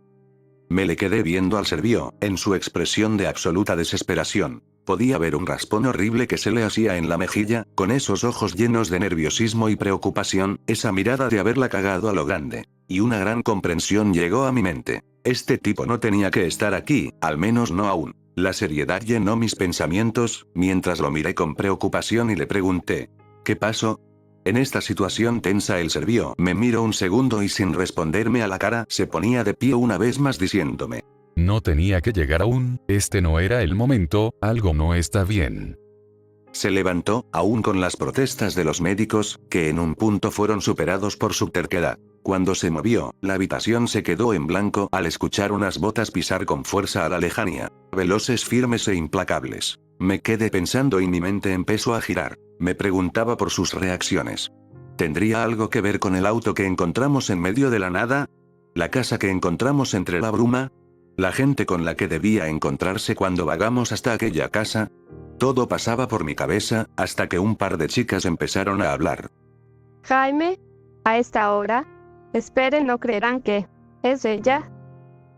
Me le quedé viendo al servio, en su expresión de absoluta desesperación. Podía ver un raspón horrible que se le hacía en la mejilla, con esos ojos llenos de nerviosismo y preocupación, esa mirada de haberla cagado a lo grande. Y una gran comprensión llegó a mi mente. Este tipo no tenía que estar aquí, al menos no aún. La seriedad llenó mis pensamientos, mientras lo miré con preocupación y le pregunté, ¿qué pasó? En esta situación tensa el servio me miró un segundo y sin responderme a la cara se ponía de pie una vez más diciéndome. No tenía que llegar aún, este no era el momento, algo no está bien. Se levantó, aún con las protestas de los médicos, que en un punto fueron superados por su terquedad. Cuando se movió, la habitación se quedó en blanco al escuchar unas botas pisar con fuerza a la lejanía. Veloces, firmes e implacables. Me quedé pensando y mi mente empezó a girar. Me preguntaba por sus reacciones. ¿Tendría algo que ver con el auto que encontramos en medio de la nada? ¿La casa que encontramos entre la bruma? ¿La gente con la que debía encontrarse cuando vagamos hasta aquella casa? Todo pasaba por mi cabeza, hasta que un par de chicas empezaron a hablar. Jaime, a esta hora. Esperen, no creerán que es ella.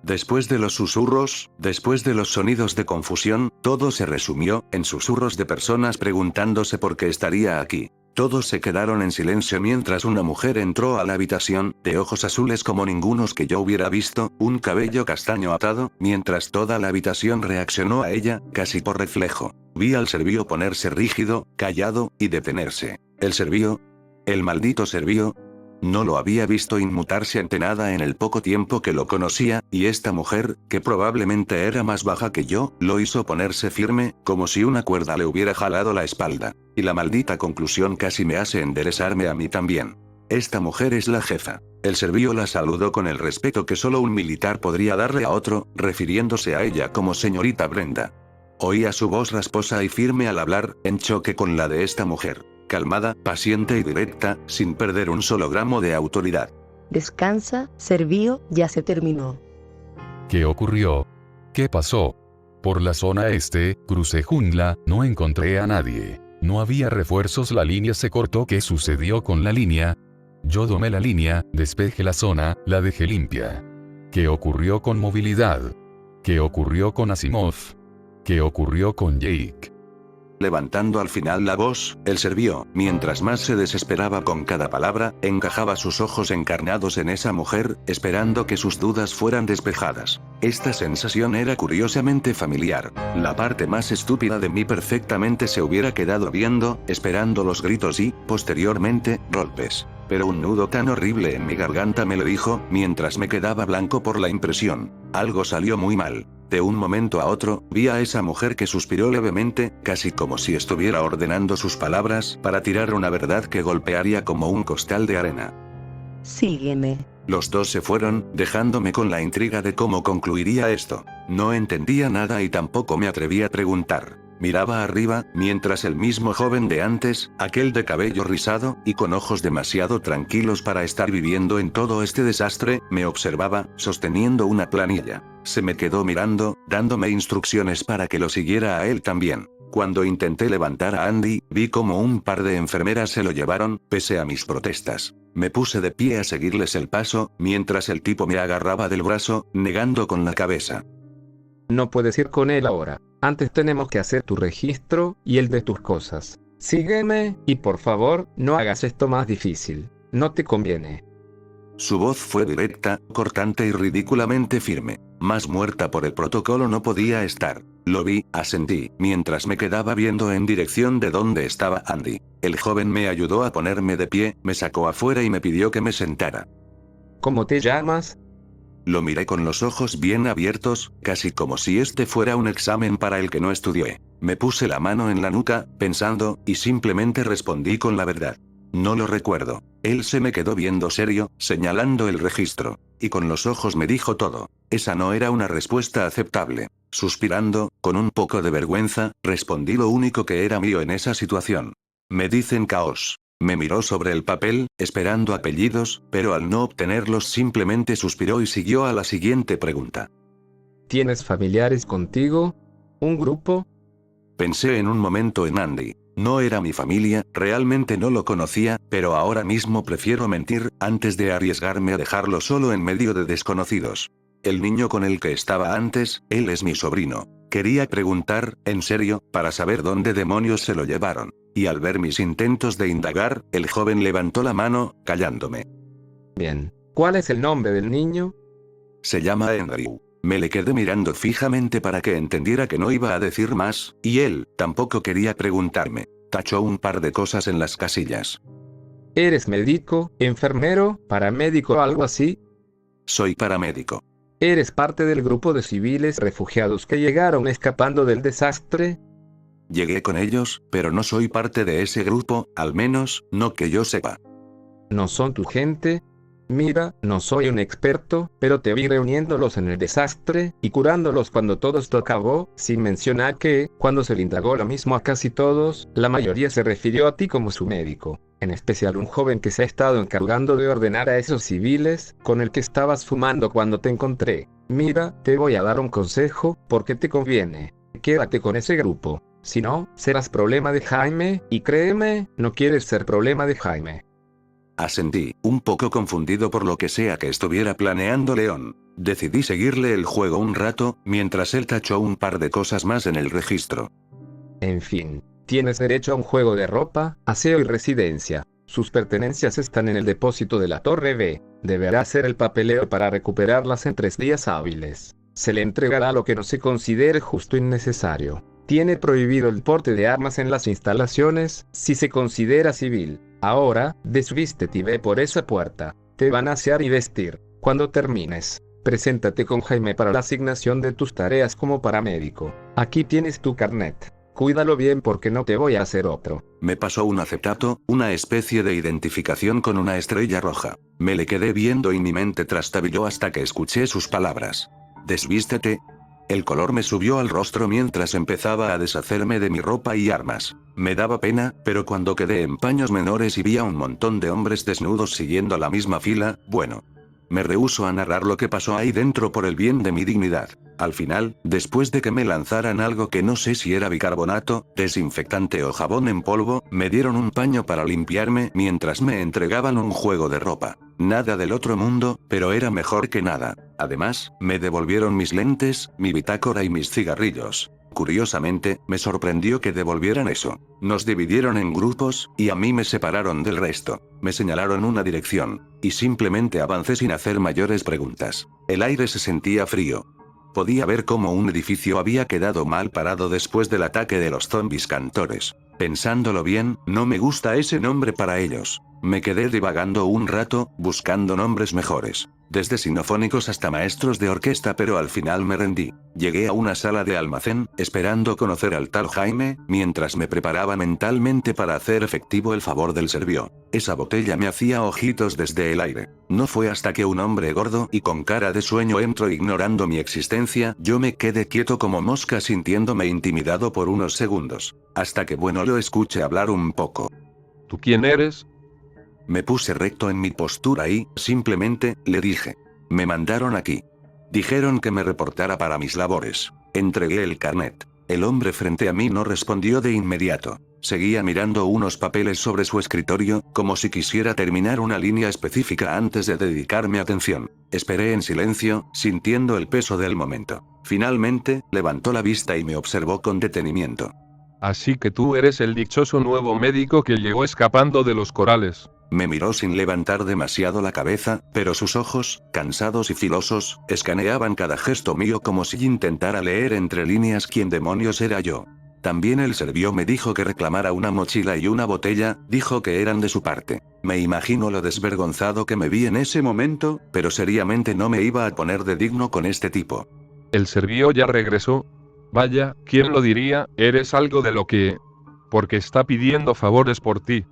Después de los susurros, después de los sonidos de confusión, todo se resumió en susurros de personas preguntándose por qué estaría aquí. Todos se quedaron en silencio mientras una mujer entró a la habitación, de ojos azules como ningunos que yo hubiera visto, un cabello castaño atado, mientras toda la habitación reaccionó a ella, casi por reflejo. Vi al servio ponerse rígido, callado, y detenerse. ¿El servio? ¿El maldito servio? No lo había visto inmutarse ante nada en el poco tiempo que lo conocía, y esta mujer, que probablemente era más baja que yo, lo hizo ponerse firme, como si una cuerda le hubiera jalado la espalda. Y la maldita conclusión casi me hace enderezarme a mí también. Esta mujer es la jefa. El servio la saludó con el respeto que solo un militar podría darle a otro, refiriéndose a ella como señorita Brenda. Oía su voz rasposa y firme al hablar, en choque con la de esta mujer. Calmada, paciente y directa, sin perder un solo gramo de autoridad. Descansa, Servio, ya se terminó. ¿Qué ocurrió? ¿Qué pasó? Por la zona este, crucé jungla, no encontré a nadie. No había refuerzos, la línea se cortó. ¿Qué sucedió con la línea? Yo domé la línea, despejé la zona, la dejé limpia. ¿Qué ocurrió con movilidad? ¿Qué ocurrió con Asimov? ¿Qué ocurrió con Jake? Levantando al final la voz, él servía, mientras más se desesperaba con cada palabra, encajaba sus ojos encarnados en esa mujer, esperando que sus dudas fueran despejadas. Esta sensación era curiosamente familiar. La parte más estúpida de mí perfectamente se hubiera quedado viendo, esperando los gritos y, posteriormente, golpes. Pero un nudo tan horrible en mi garganta me lo dijo, mientras me quedaba blanco por la impresión. Algo salió muy mal. De un momento a otro, vi a esa mujer que suspiró levemente, casi como si estuviera ordenando sus palabras para tirar una verdad que golpearía como un costal de arena. Sígueme. Los dos se fueron, dejándome con la intriga de cómo concluiría esto. No entendía nada y tampoco me atreví a preguntar. Miraba arriba, mientras el mismo joven de antes, aquel de cabello rizado, y con ojos demasiado tranquilos para estar viviendo en todo este desastre, me observaba, sosteniendo una planilla. Se me quedó mirando, dándome instrucciones para que lo siguiera a él también. Cuando intenté levantar a Andy, vi como un par de enfermeras se lo llevaron, pese a mis protestas. Me puse de pie a seguirles el paso, mientras el tipo me agarraba del brazo, negando con la cabeza. No puedes ir con él ahora. Antes tenemos que hacer tu registro, y el de tus cosas. Sígueme, y por favor, no hagas esto más difícil. No te conviene. Su voz fue directa, cortante y ridículamente firme. Más muerta por el protocolo no podía estar. Lo vi, asentí, mientras me quedaba viendo en dirección de donde estaba Andy. El joven me ayudó a ponerme de pie, me sacó afuera y me pidió que me sentara. ¿Cómo te llamas? Lo miré con los ojos bien abiertos, casi como si este fuera un examen para el que no estudié. Me puse la mano en la nuca, pensando, y simplemente respondí con la verdad. No lo recuerdo. Él se me quedó viendo serio, señalando el registro. Y con los ojos me dijo todo. Esa no era una respuesta aceptable. Suspirando, con un poco de vergüenza, respondí lo único que era mío en esa situación. Me dicen Caos. Me miró sobre el papel, esperando apellidos, pero al no obtenerlos simplemente suspiró y siguió a la siguiente pregunta. ¿Tienes familiares contigo? ¿Un grupo? Pensé en un momento en Andy. No era mi familia, realmente no lo conocía, pero ahora mismo prefiero mentir, antes de arriesgarme a dejarlo solo en medio de desconocidos. El niño con el que estaba antes, él es mi sobrino. Quería preguntar, en serio, para saber dónde demonios se lo llevaron. Y al ver mis intentos de indagar, el joven levantó la mano, callándome. Bien. ¿Cuál es el nombre del niño? Se llama Andrew. Me le quedé mirando fijamente para que entendiera que no iba a decir más, y él, tampoco quería preguntarme. Tachó un par de cosas en las casillas. ¿Eres médico, enfermero, paramédico o algo así? Soy paramédico. ¿Eres parte del grupo de civiles refugiados que llegaron escapando del desastre? Llegué con ellos, pero no soy parte de ese grupo, al menos, no que yo sepa. ¿No son tu gente? Mira, no soy un experto, pero te vi reuniéndolos en el desastre, y curándolos cuando todo esto acabó, sin mencionar que, cuando se le indagó lo mismo a casi todos, la mayoría se refirió a ti como su médico, en especial un joven que se ha estado encargando de ordenar a esos civiles, con el que estabas fumando cuando te encontré. Mira, te voy a dar un consejo, porque te conviene. Quédate con ese grupo. Si no, serás problema de Jaime, y créeme, no quieres ser problema de Jaime. Asentí, un poco confundido por lo que sea que estuviera planeando León. Decidí seguirle el juego un rato, mientras él tachó un par de cosas más en el registro. En fin, tienes derecho a un juego de ropa, aseo y residencia. Sus pertenencias están en el depósito de la Torre B. Deberá hacer el papeleo para recuperarlas en 3 días hábiles. Se le entregará lo que no se considere justo y necesario. Tiene prohibido el porte de armas en las instalaciones, si se considera civil. Ahora, desvístete y ve por esa puerta. Te van a asear y vestir. Cuando termines, preséntate con Jaime para la asignación de tus tareas como paramédico. Aquí tienes tu carnet. Cuídalo bien porque no te voy a hacer otro. Me pasó un acetato, una especie de identificación con una estrella roja. Me le quedé viendo y mi mente trastabilló hasta que escuché sus palabras. Desvístete. El color me subió al rostro mientras empezaba a deshacerme de mi ropa y armas. Me daba pena, pero cuando quedé en paños menores y vi a un montón de hombres desnudos siguiendo la misma fila, bueno. Me rehúso a narrar lo que pasó ahí dentro por el bien de mi dignidad. Al final, después de que me lanzaran algo que no sé si era bicarbonato, desinfectante o jabón en polvo, me dieron un paño para limpiarme mientras me entregaban un juego de ropa. Nada del otro mundo, pero era mejor que nada. Además, me devolvieron mis lentes, mi bitácora y mis cigarrillos. Curiosamente, me sorprendió que devolvieran eso. Nos dividieron en grupos, y a mí me separaron del resto. Me señalaron una dirección, y simplemente avancé sin hacer mayores preguntas. El aire se sentía frío. Podía ver cómo un edificio había quedado mal parado después del ataque de los zombies cantores. Pensándolo bien, no me gusta ese nombre para ellos. Me quedé divagando un rato, buscando nombres mejores. Desde sinfónicos hasta maestros de orquesta, pero al final me rendí. Llegué a una sala de almacén, esperando conocer al tal Jaime, mientras me preparaba mentalmente para hacer efectivo el favor del servió. Esa botella me hacía ojitos desde el aire. No fue hasta que un hombre gordo y con cara de sueño entró ignorando mi existencia, yo me quedé quieto como mosca sintiéndome intimidado por unos segundos. Hasta que lo escuché hablar un poco. ¿Tú quién eres? Me puse recto en mi postura y, simplemente, le dije. Me mandaron aquí. Dijeron que me reportara para mis labores. Entregué el carnet. El hombre frente a mí no respondió de inmediato. Seguía mirando unos papeles sobre su escritorio, como si quisiera terminar una línea específica antes de dedicarme atención. Esperé en silencio, sintiendo el peso del momento. Finalmente, levantó la vista y me observó con detenimiento. Así que tú eres el dichoso nuevo médico que llegó escapando de los corales. Me miró sin levantar demasiado la cabeza, pero sus ojos, cansados y filosos, escaneaban cada gesto mío como si intentara leer entre líneas quién demonios era yo. También el servió me dijo que reclamara una mochila y una botella, dijo que eran de su parte. Me imagino lo desvergonzado que me vi en ese momento, pero seriamente no me iba a poner de digno con este tipo. El servió ya regresó. Vaya, ¿quién lo diría? Eres algo de lo que... porque está pidiendo favores por ti.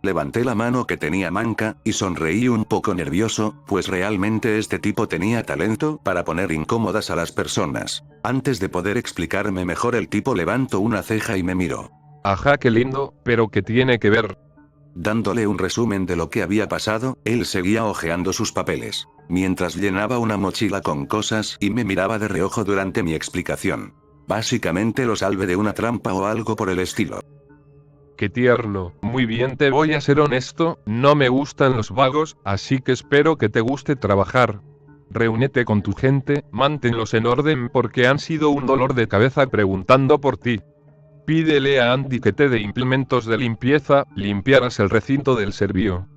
Levanté la mano que tenía manca, y sonreí un poco nervioso, pues realmente este tipo tenía talento para poner incómodas a las personas. Antes de poder explicarme mejor, el tipo levantó una ceja y me miró. Ajá, qué lindo, pero ¿qué tiene que ver? Dándole un resumen de lo que había pasado, él seguía hojeando sus papeles, mientras llenaba una mochila con cosas y me miraba de reojo durante mi explicación. Básicamente lo salvé de una trampa o algo por el estilo. Qué tierno. Muy bien, te voy a ser honesto, no me gustan los vagos, así que espero que te guste trabajar. Reúnete con tu gente, manténlos en orden porque han sido un dolor de cabeza preguntando por ti. Pídele a Andy que te dé implementos de limpieza, limpiarás el recinto del servicio.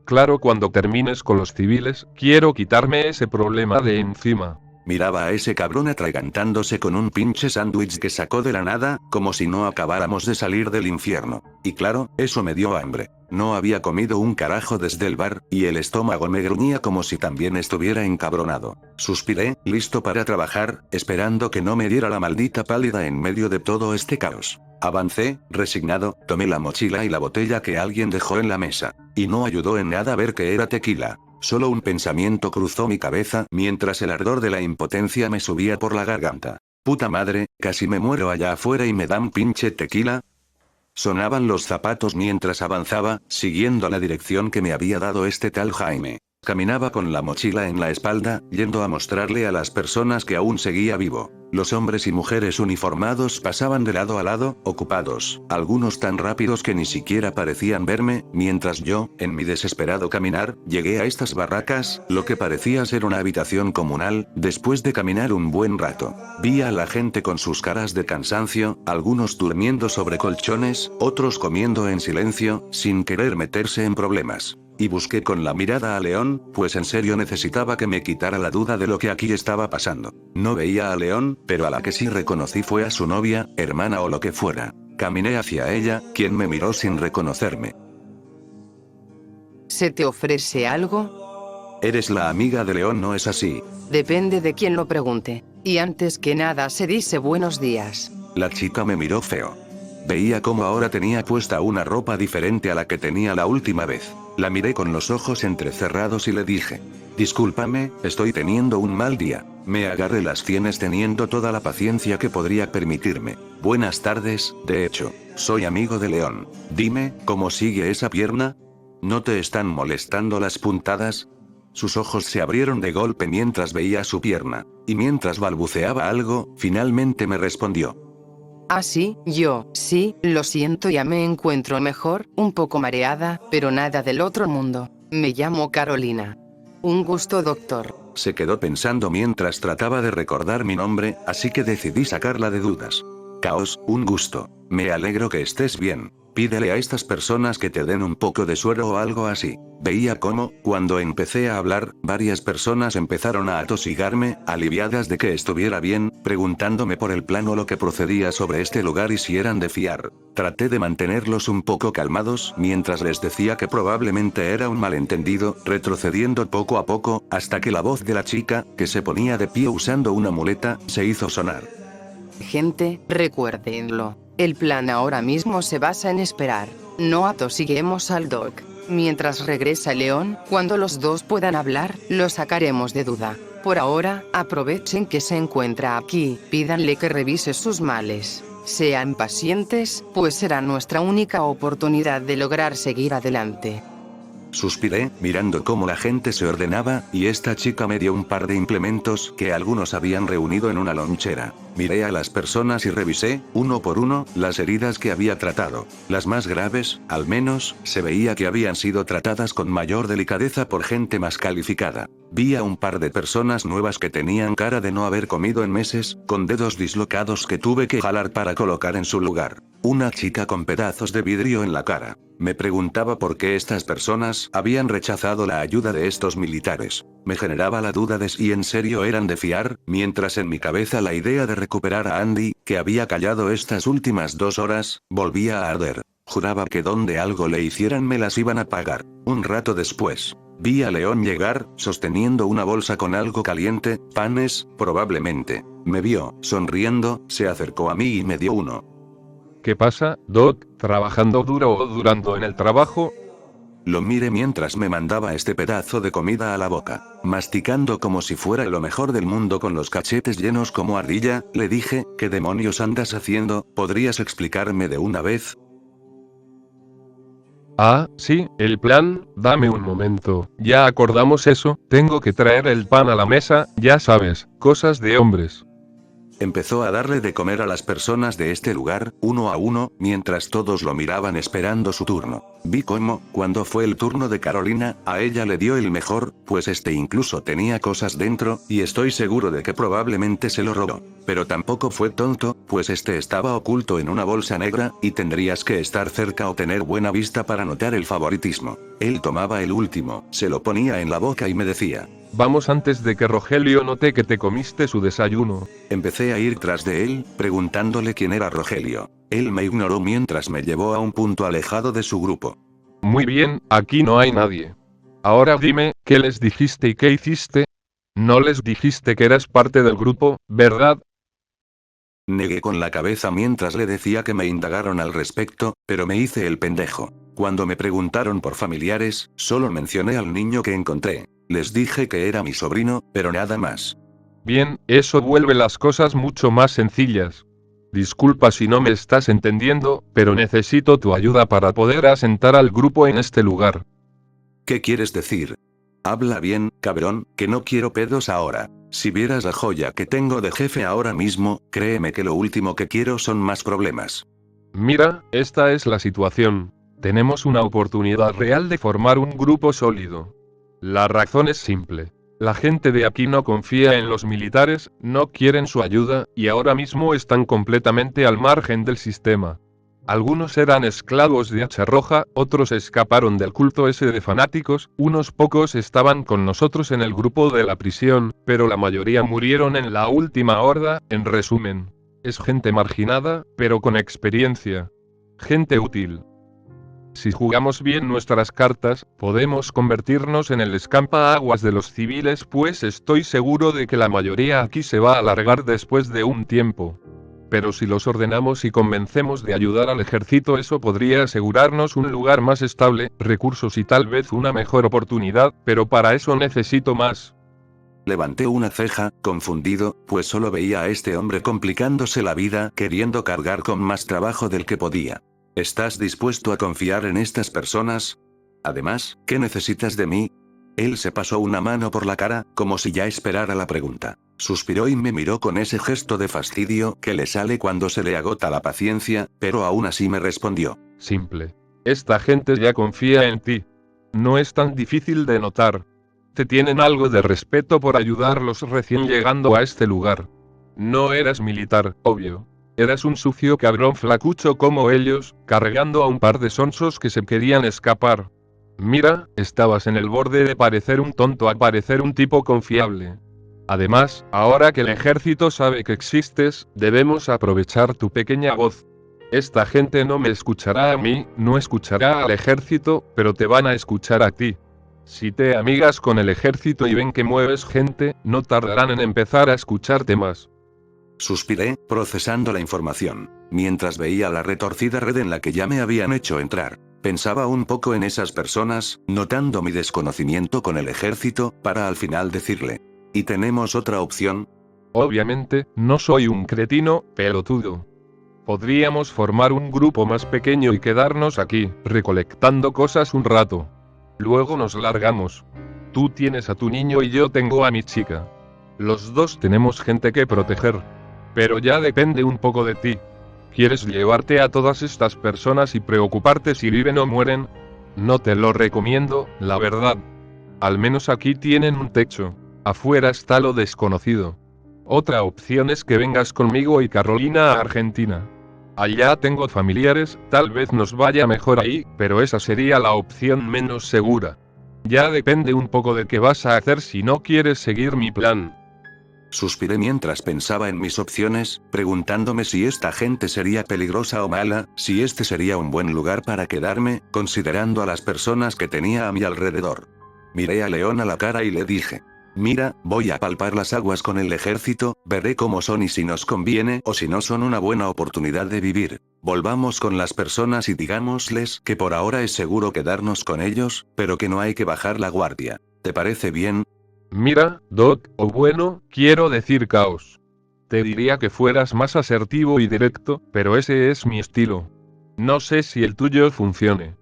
Claro, cuando termines con los civiles, quiero quitarme ese problema de encima. Miraba a ese cabrón atragantándose con un pinche sándwich que sacó de la nada, como si no acabáramos de salir del infierno. Y claro, eso me dio hambre. No había comido un carajo desde el bar, y el estómago me gruñía como si también estuviera encabronado. Suspiré, listo para trabajar, esperando que no me diera la maldita pálida en medio de todo este caos. Avancé, resignado, tomé la mochila y la botella que alguien dejó en la mesa. Y no ayudó en nada ver que era tequila. Solo un pensamiento cruzó mi cabeza mientras el ardor de la impotencia me subía por la garganta. Puta madre, casi me muero allá afuera y me dan pinche tequila. Sonaban los zapatos mientras avanzaba, siguiendo la dirección que me había dado este tal Jaime. Caminaba con la mochila en la espalda, yendo a mostrarle a las personas que aún seguía vivo. Los hombres y mujeres uniformados pasaban de lado a lado, ocupados, algunos tan rápidos que ni siquiera parecían verme, mientras yo, en mi desesperado caminar, llegué a estas barracas, lo que parecía ser una habitación comunal. Después de caminar un buen rato, vi a la gente con sus caras de cansancio, algunos durmiendo sobre colchones, otros comiendo en silencio, sin querer meterse en problemas. Y busqué con la mirada a León, pues en serio necesitaba que me quitara la duda de lo que aquí estaba pasando. No veía a León, pero a la que sí reconocí fue a su novia, hermana o lo que fuera. Caminé hacia ella, quien me miró sin reconocerme. ¿Se te ofrece algo? Eres la amiga de León, ¿no es así? Depende de quién lo pregunte. Y antes que nada se dice buenos días. La chica me miró feo. Veía cómo ahora tenía puesta una ropa diferente a la que tenía la última vez. La miré con los ojos entrecerrados y le dije: discúlpame, estoy teniendo un mal día. Me agarré las sienes teniendo toda la paciencia que podría permitirme. Buenas tardes, de hecho, soy amigo de León. Dime, ¿cómo sigue esa pierna? ¿No te están molestando las puntadas? Sus ojos se abrieron de golpe mientras veía su pierna, y mientras balbuceaba algo, finalmente me respondió. Ah, sí, sí, lo siento, ya me encuentro mejor, un poco mareada, pero nada del otro mundo. Me llamo Carolina. Un gusto, doctor. Se quedó pensando mientras trataba de recordar mi nombre, así que decidí sacarla de dudas. Caos, un gusto. Me alegro que estés bien. Pídele a estas personas que te den un poco de suero o algo así. Veía cómo, cuando empecé a hablar, varias personas empezaron a atosigarme, aliviadas de que estuviera bien, preguntándome por el plan o lo que procedía sobre este lugar y si eran de fiar. Traté de mantenerlos un poco calmados mientras les decía que probablemente era un malentendido, retrocediendo poco a poco, hasta que la voz de la chica, que se ponía de pie usando una muleta, se hizo sonar. Gente, recuérdenlo. El plan ahora mismo se basa en esperar. No atosiguemos al Doc. Mientras regresa León, cuando los dos puedan hablar, lo sacaremos de duda. Por ahora, aprovechen que se encuentra aquí, pídanle que revise sus males. Sean pacientes, pues será nuestra única oportunidad de lograr seguir adelante. Suspiré, mirando cómo la gente se ordenaba, y esta chica me dio un par de implementos que algunos habían reunido en una lonchera. Miré a las personas y revisé, uno por uno, las heridas que había tratado. Las más graves, al menos, se veía que habían sido tratadas con mayor delicadeza por gente más calificada. Vi a un par de personas nuevas que tenían cara de no haber comido en meses, con dedos dislocados que tuve que jalar para colocar en su lugar. Una chica con pedazos de vidrio en la cara. Me preguntaba por qué estas personas habían rechazado la ayuda de estos militares. Me generaba la duda de si en serio eran de fiar, mientras en mi cabeza la idea de recuperar a Andy, que había callado estas últimas 2 horas, volvía a arder. Juraba que donde algo le hicieran me las iban a pagar. Un rato después, vi a León llegar, sosteniendo una bolsa con algo caliente, panes, probablemente. Me vio, sonriendo, se acercó a mí y me dio uno. ¿Qué pasa, Doc? ¿Trabajando duro o durando en el trabajo? Lo miré mientras me mandaba este pedazo de comida a la boca. Masticando como si fuera lo mejor del mundo con los cachetes llenos como ardilla, le dije, ¿qué demonios andas haciendo? ¿Podrías explicarme de una vez? Ah, sí, el plan, dame un momento. Ya acordamos eso, tengo que traer el pan a la mesa, ya sabes, cosas de hombres. Empezó a darle de comer a las personas de este lugar, uno a uno, mientras todos lo miraban esperando su turno. Vi cómo, cuando fue el turno de Carolina, a ella le dio el mejor, pues este incluso tenía cosas dentro, y estoy seguro de que probablemente se lo robó. Pero tampoco fue tonto, pues este estaba oculto en una bolsa negra, y tendrías que estar cerca o tener buena vista para notar el favoritismo. Él tomaba el último, se lo ponía en la boca y me decía: Vamos antes de que Rogelio note que te comiste su desayuno. Empecé a ir tras de él, preguntándole quién era Rogelio. Él me ignoró mientras me llevó a un punto alejado de su grupo. Muy bien, aquí no hay nadie. Ahora dime, ¿qué les dijiste y qué hiciste? No les dijiste que eras parte del grupo, ¿verdad? Negué con la cabeza mientras le decía que me indagaron al respecto, pero me hice el pendejo. Cuando me preguntaron por familiares, solo mencioné al niño que encontré. Les dije que era mi sobrino, pero nada más. Bien, eso vuelve las cosas mucho más sencillas. Disculpa si no me estás entendiendo, pero necesito tu ayuda para poder asentar al grupo en este lugar. ¿Qué quieres decir? Habla bien, cabrón, que no quiero pedos ahora. Si vieras la joya que tengo de jefe ahora mismo, créeme que lo último que quiero son más problemas. Mira, esta es la situación. Tenemos una oportunidad real de formar un grupo sólido. La razón es simple. La gente de aquí no confía en los militares, no quieren su ayuda, y ahora mismo están completamente al margen del sistema. Algunos eran esclavos de Hacha Roja, otros escaparon del culto ese de fanáticos, unos pocos estaban con nosotros en el grupo de la prisión, pero la mayoría murieron en la última horda. En resumen, es gente marginada, pero con experiencia. Gente útil. Si jugamos bien nuestras cartas, podemos convertirnos en el escampaaguas de los civiles, pues estoy seguro de que la mayoría aquí se va a largar después de un tiempo. Pero si los ordenamos y convencemos de ayudar al ejército, eso podría asegurarnos un lugar más estable, recursos y tal vez una mejor oportunidad, pero para eso necesito más. Levanté una ceja, confundido, pues solo veía a este hombre complicándose la vida, queriendo cargar con más trabajo del que podía. ¿Estás dispuesto a confiar en estas personas? Además, ¿qué necesitas de mí? Él se pasó una mano por la cara, como si ya esperara la pregunta. Suspiró y me miró con ese gesto de fastidio que le sale cuando se le agota la paciencia, pero aún así me respondió. Simple. Esta gente ya confía en ti. No es tan difícil de notar. Te tienen algo de respeto por ayudarlos recién llegando a este lugar. No eras militar, obvio. Eras un sucio cabrón flacucho como ellos, cargando a un par de sonsos que se querían escapar. Mira, estabas en el borde de parecer un tonto a parecer un tipo confiable. Además, ahora que el ejército sabe que existes, debemos aprovechar tu pequeña voz. Esta gente no me escuchará a mí, no escuchará al ejército, pero te van a escuchar a ti. Si te amigas con el ejército y ven que mueves gente, no tardarán en empezar a escucharte más. Suspiré, procesando la información, mientras veía la retorcida red en la que ya me habían hecho entrar. Pensaba un poco en esas personas, notando mi desconocimiento con el ejército, para al final decirle: ¿y tenemos otra opción? Obviamente, no soy un cretino, pelotudo. Podríamos formar un grupo más pequeño y quedarnos aquí, recolectando cosas un rato. Luego nos largamos. Tú tienes a tu niño y yo tengo a mi chica. Los dos tenemos gente que proteger. Pero ya depende un poco de ti. ¿Quieres llevarte a todas estas personas y preocuparte si viven o mueren? No te lo recomiendo, la verdad. Al menos aquí tienen un techo. Afuera está lo desconocido. Otra opción es que vengas conmigo y Carolina a Argentina. Allá tengo familiares, tal vez nos vaya mejor ahí, pero esa sería la opción menos segura. Ya depende un poco de qué vas a hacer si no quieres seguir mi plan. Suspiré mientras pensaba en mis opciones, preguntándome si esta gente sería peligrosa o mala, si este sería un buen lugar para quedarme, considerando a las personas que tenía a mi alrededor. Miré a León a la cara y le dije: mira, voy a palpar las aguas con el ejército, veré cómo son y si nos conviene o si no son una buena oportunidad de vivir. Volvamos con las personas y digámosles que por ahora es seguro quedarnos con ellos, pero que no hay que bajar la guardia. ¿Te parece bien? Mira, Doc, o bueno, quiero decir Caos. Te diría que fueras más asertivo y directo, pero ese es mi estilo. No sé si el tuyo funcione.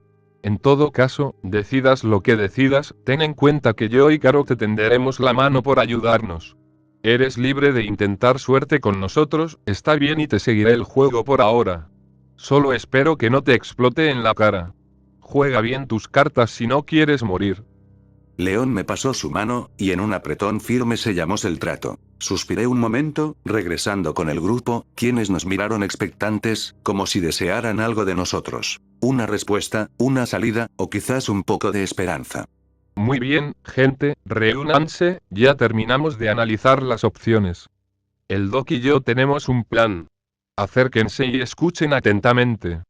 En todo caso, decidas lo que decidas, ten en cuenta que yo y Caro te tenderemos la mano por ayudarnos. Eres libre de intentar suerte con nosotros, está bien y te seguiré el juego por ahora. Solo espero que no te explote en la cara. Juega bien tus cartas si no quieres morir. León me pasó su mano, y en un apretón firme sellamos el trato. Suspiré un momento, regresando con el grupo, quienes nos miraron expectantes, como si desearan algo de nosotros. Una respuesta, una salida, o quizás un poco de esperanza. Muy bien, gente, reúnanse, ya terminamos de analizar las opciones. El Doc y yo tenemos un plan. Acérquense y escuchen atentamente.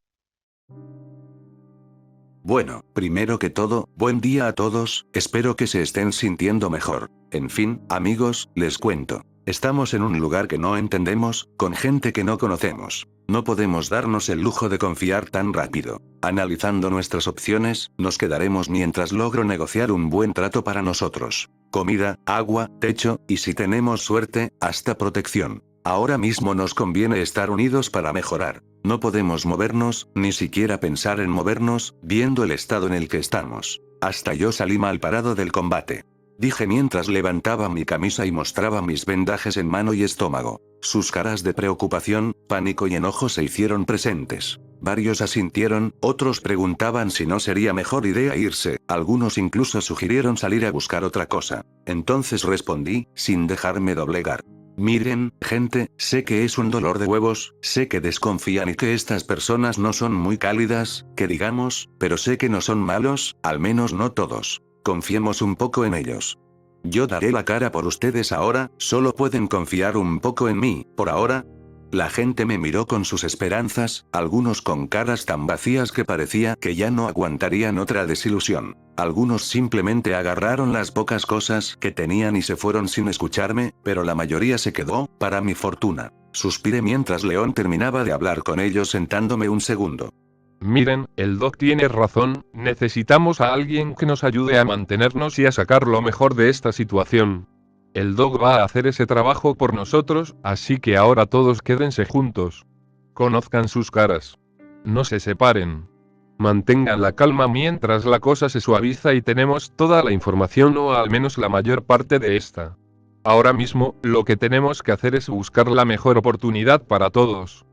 Bueno, primero que todo, buen día a todos, espero que se estén sintiendo mejor. En fin, amigos, les cuento. Estamos en un lugar que no entendemos, con gente que no conocemos. No podemos darnos el lujo de confiar tan rápido. Analizando nuestras opciones, nos quedaremos mientras logro negociar un buen trato para nosotros. Comida, agua, techo, y si tenemos suerte, hasta protección. Ahora mismo nos conviene estar unidos para mejorar. No podemos movernos, ni siquiera pensar en movernos, viendo el estado en el que estamos. Hasta yo salí mal parado del combate. Dije mientras levantaba mi camisa y mostraba mis vendajes en mano y estómago. Sus caras de preocupación, pánico y enojo se hicieron presentes. Varios asintieron, otros preguntaban si no sería mejor idea irse, algunos incluso sugirieron salir a buscar otra cosa. Entonces respondí, sin dejarme doblegar. Miren, gente, sé que es un dolor de huevos, sé que desconfían y que estas personas no son muy cálidas, que digamos, pero sé que no son malos, al menos no todos. Confiemos un poco en ellos. Yo daré la cara por ustedes ahora, solo pueden confiar un poco en mí, por ahora. La gente me miró con sus esperanzas, algunos con caras tan vacías que parecía que ya no aguantarían otra desilusión. Algunos simplemente agarraron las pocas cosas que tenían y se fueron sin escucharme, pero la mayoría se quedó, para mi fortuna. Suspiré mientras León terminaba de hablar con ellos sentándome un segundo. Miren, el Doc tiene razón, necesitamos a alguien que nos ayude a mantenernos y a sacar lo mejor de esta situación. El Doc va a hacer ese trabajo por nosotros, así que ahora todos quédense juntos. Conozcan sus caras. No se separen. Mantengan la calma mientras la cosa se suaviza y tenemos toda la información o al menos la mayor parte de esta. Ahora mismo, lo que tenemos que hacer es buscar la mejor oportunidad para todos.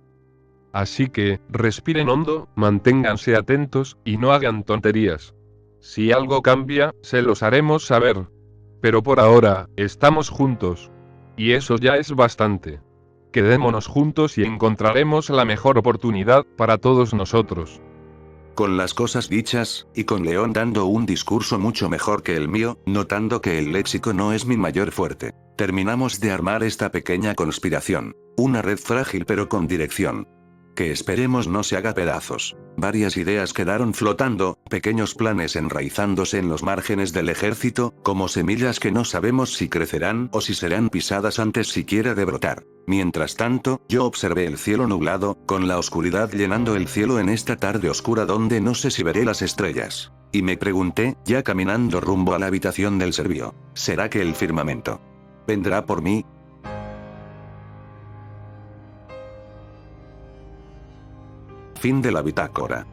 Así que, respiren hondo, manténganse atentos, y no hagan tonterías. Si algo cambia, se los haremos saber. Pero por ahora, estamos juntos. Y eso ya es bastante. Quedémonos juntos y encontraremos la mejor oportunidad para todos nosotros. Con las cosas dichas, y con León dando un discurso mucho mejor que el mío, notando que el léxico no es mi mayor fuerte, terminamos de armar esta pequeña conspiración. Una red frágil pero con dirección. Que esperemos no se haga pedazos. Varias ideas quedaron flotando, pequeños planes enraizándose en los márgenes del ejército, como semillas que no sabemos si crecerán o si serán pisadas antes siquiera de brotar. Mientras tanto, yo observé el cielo nublado, con la oscuridad llenando el cielo en esta tarde oscura donde no sé si veré las estrellas. Y me pregunté, ya caminando rumbo a la habitación del Servio, ¿será que el firmamento vendrá por mí? Fin de la bitácora.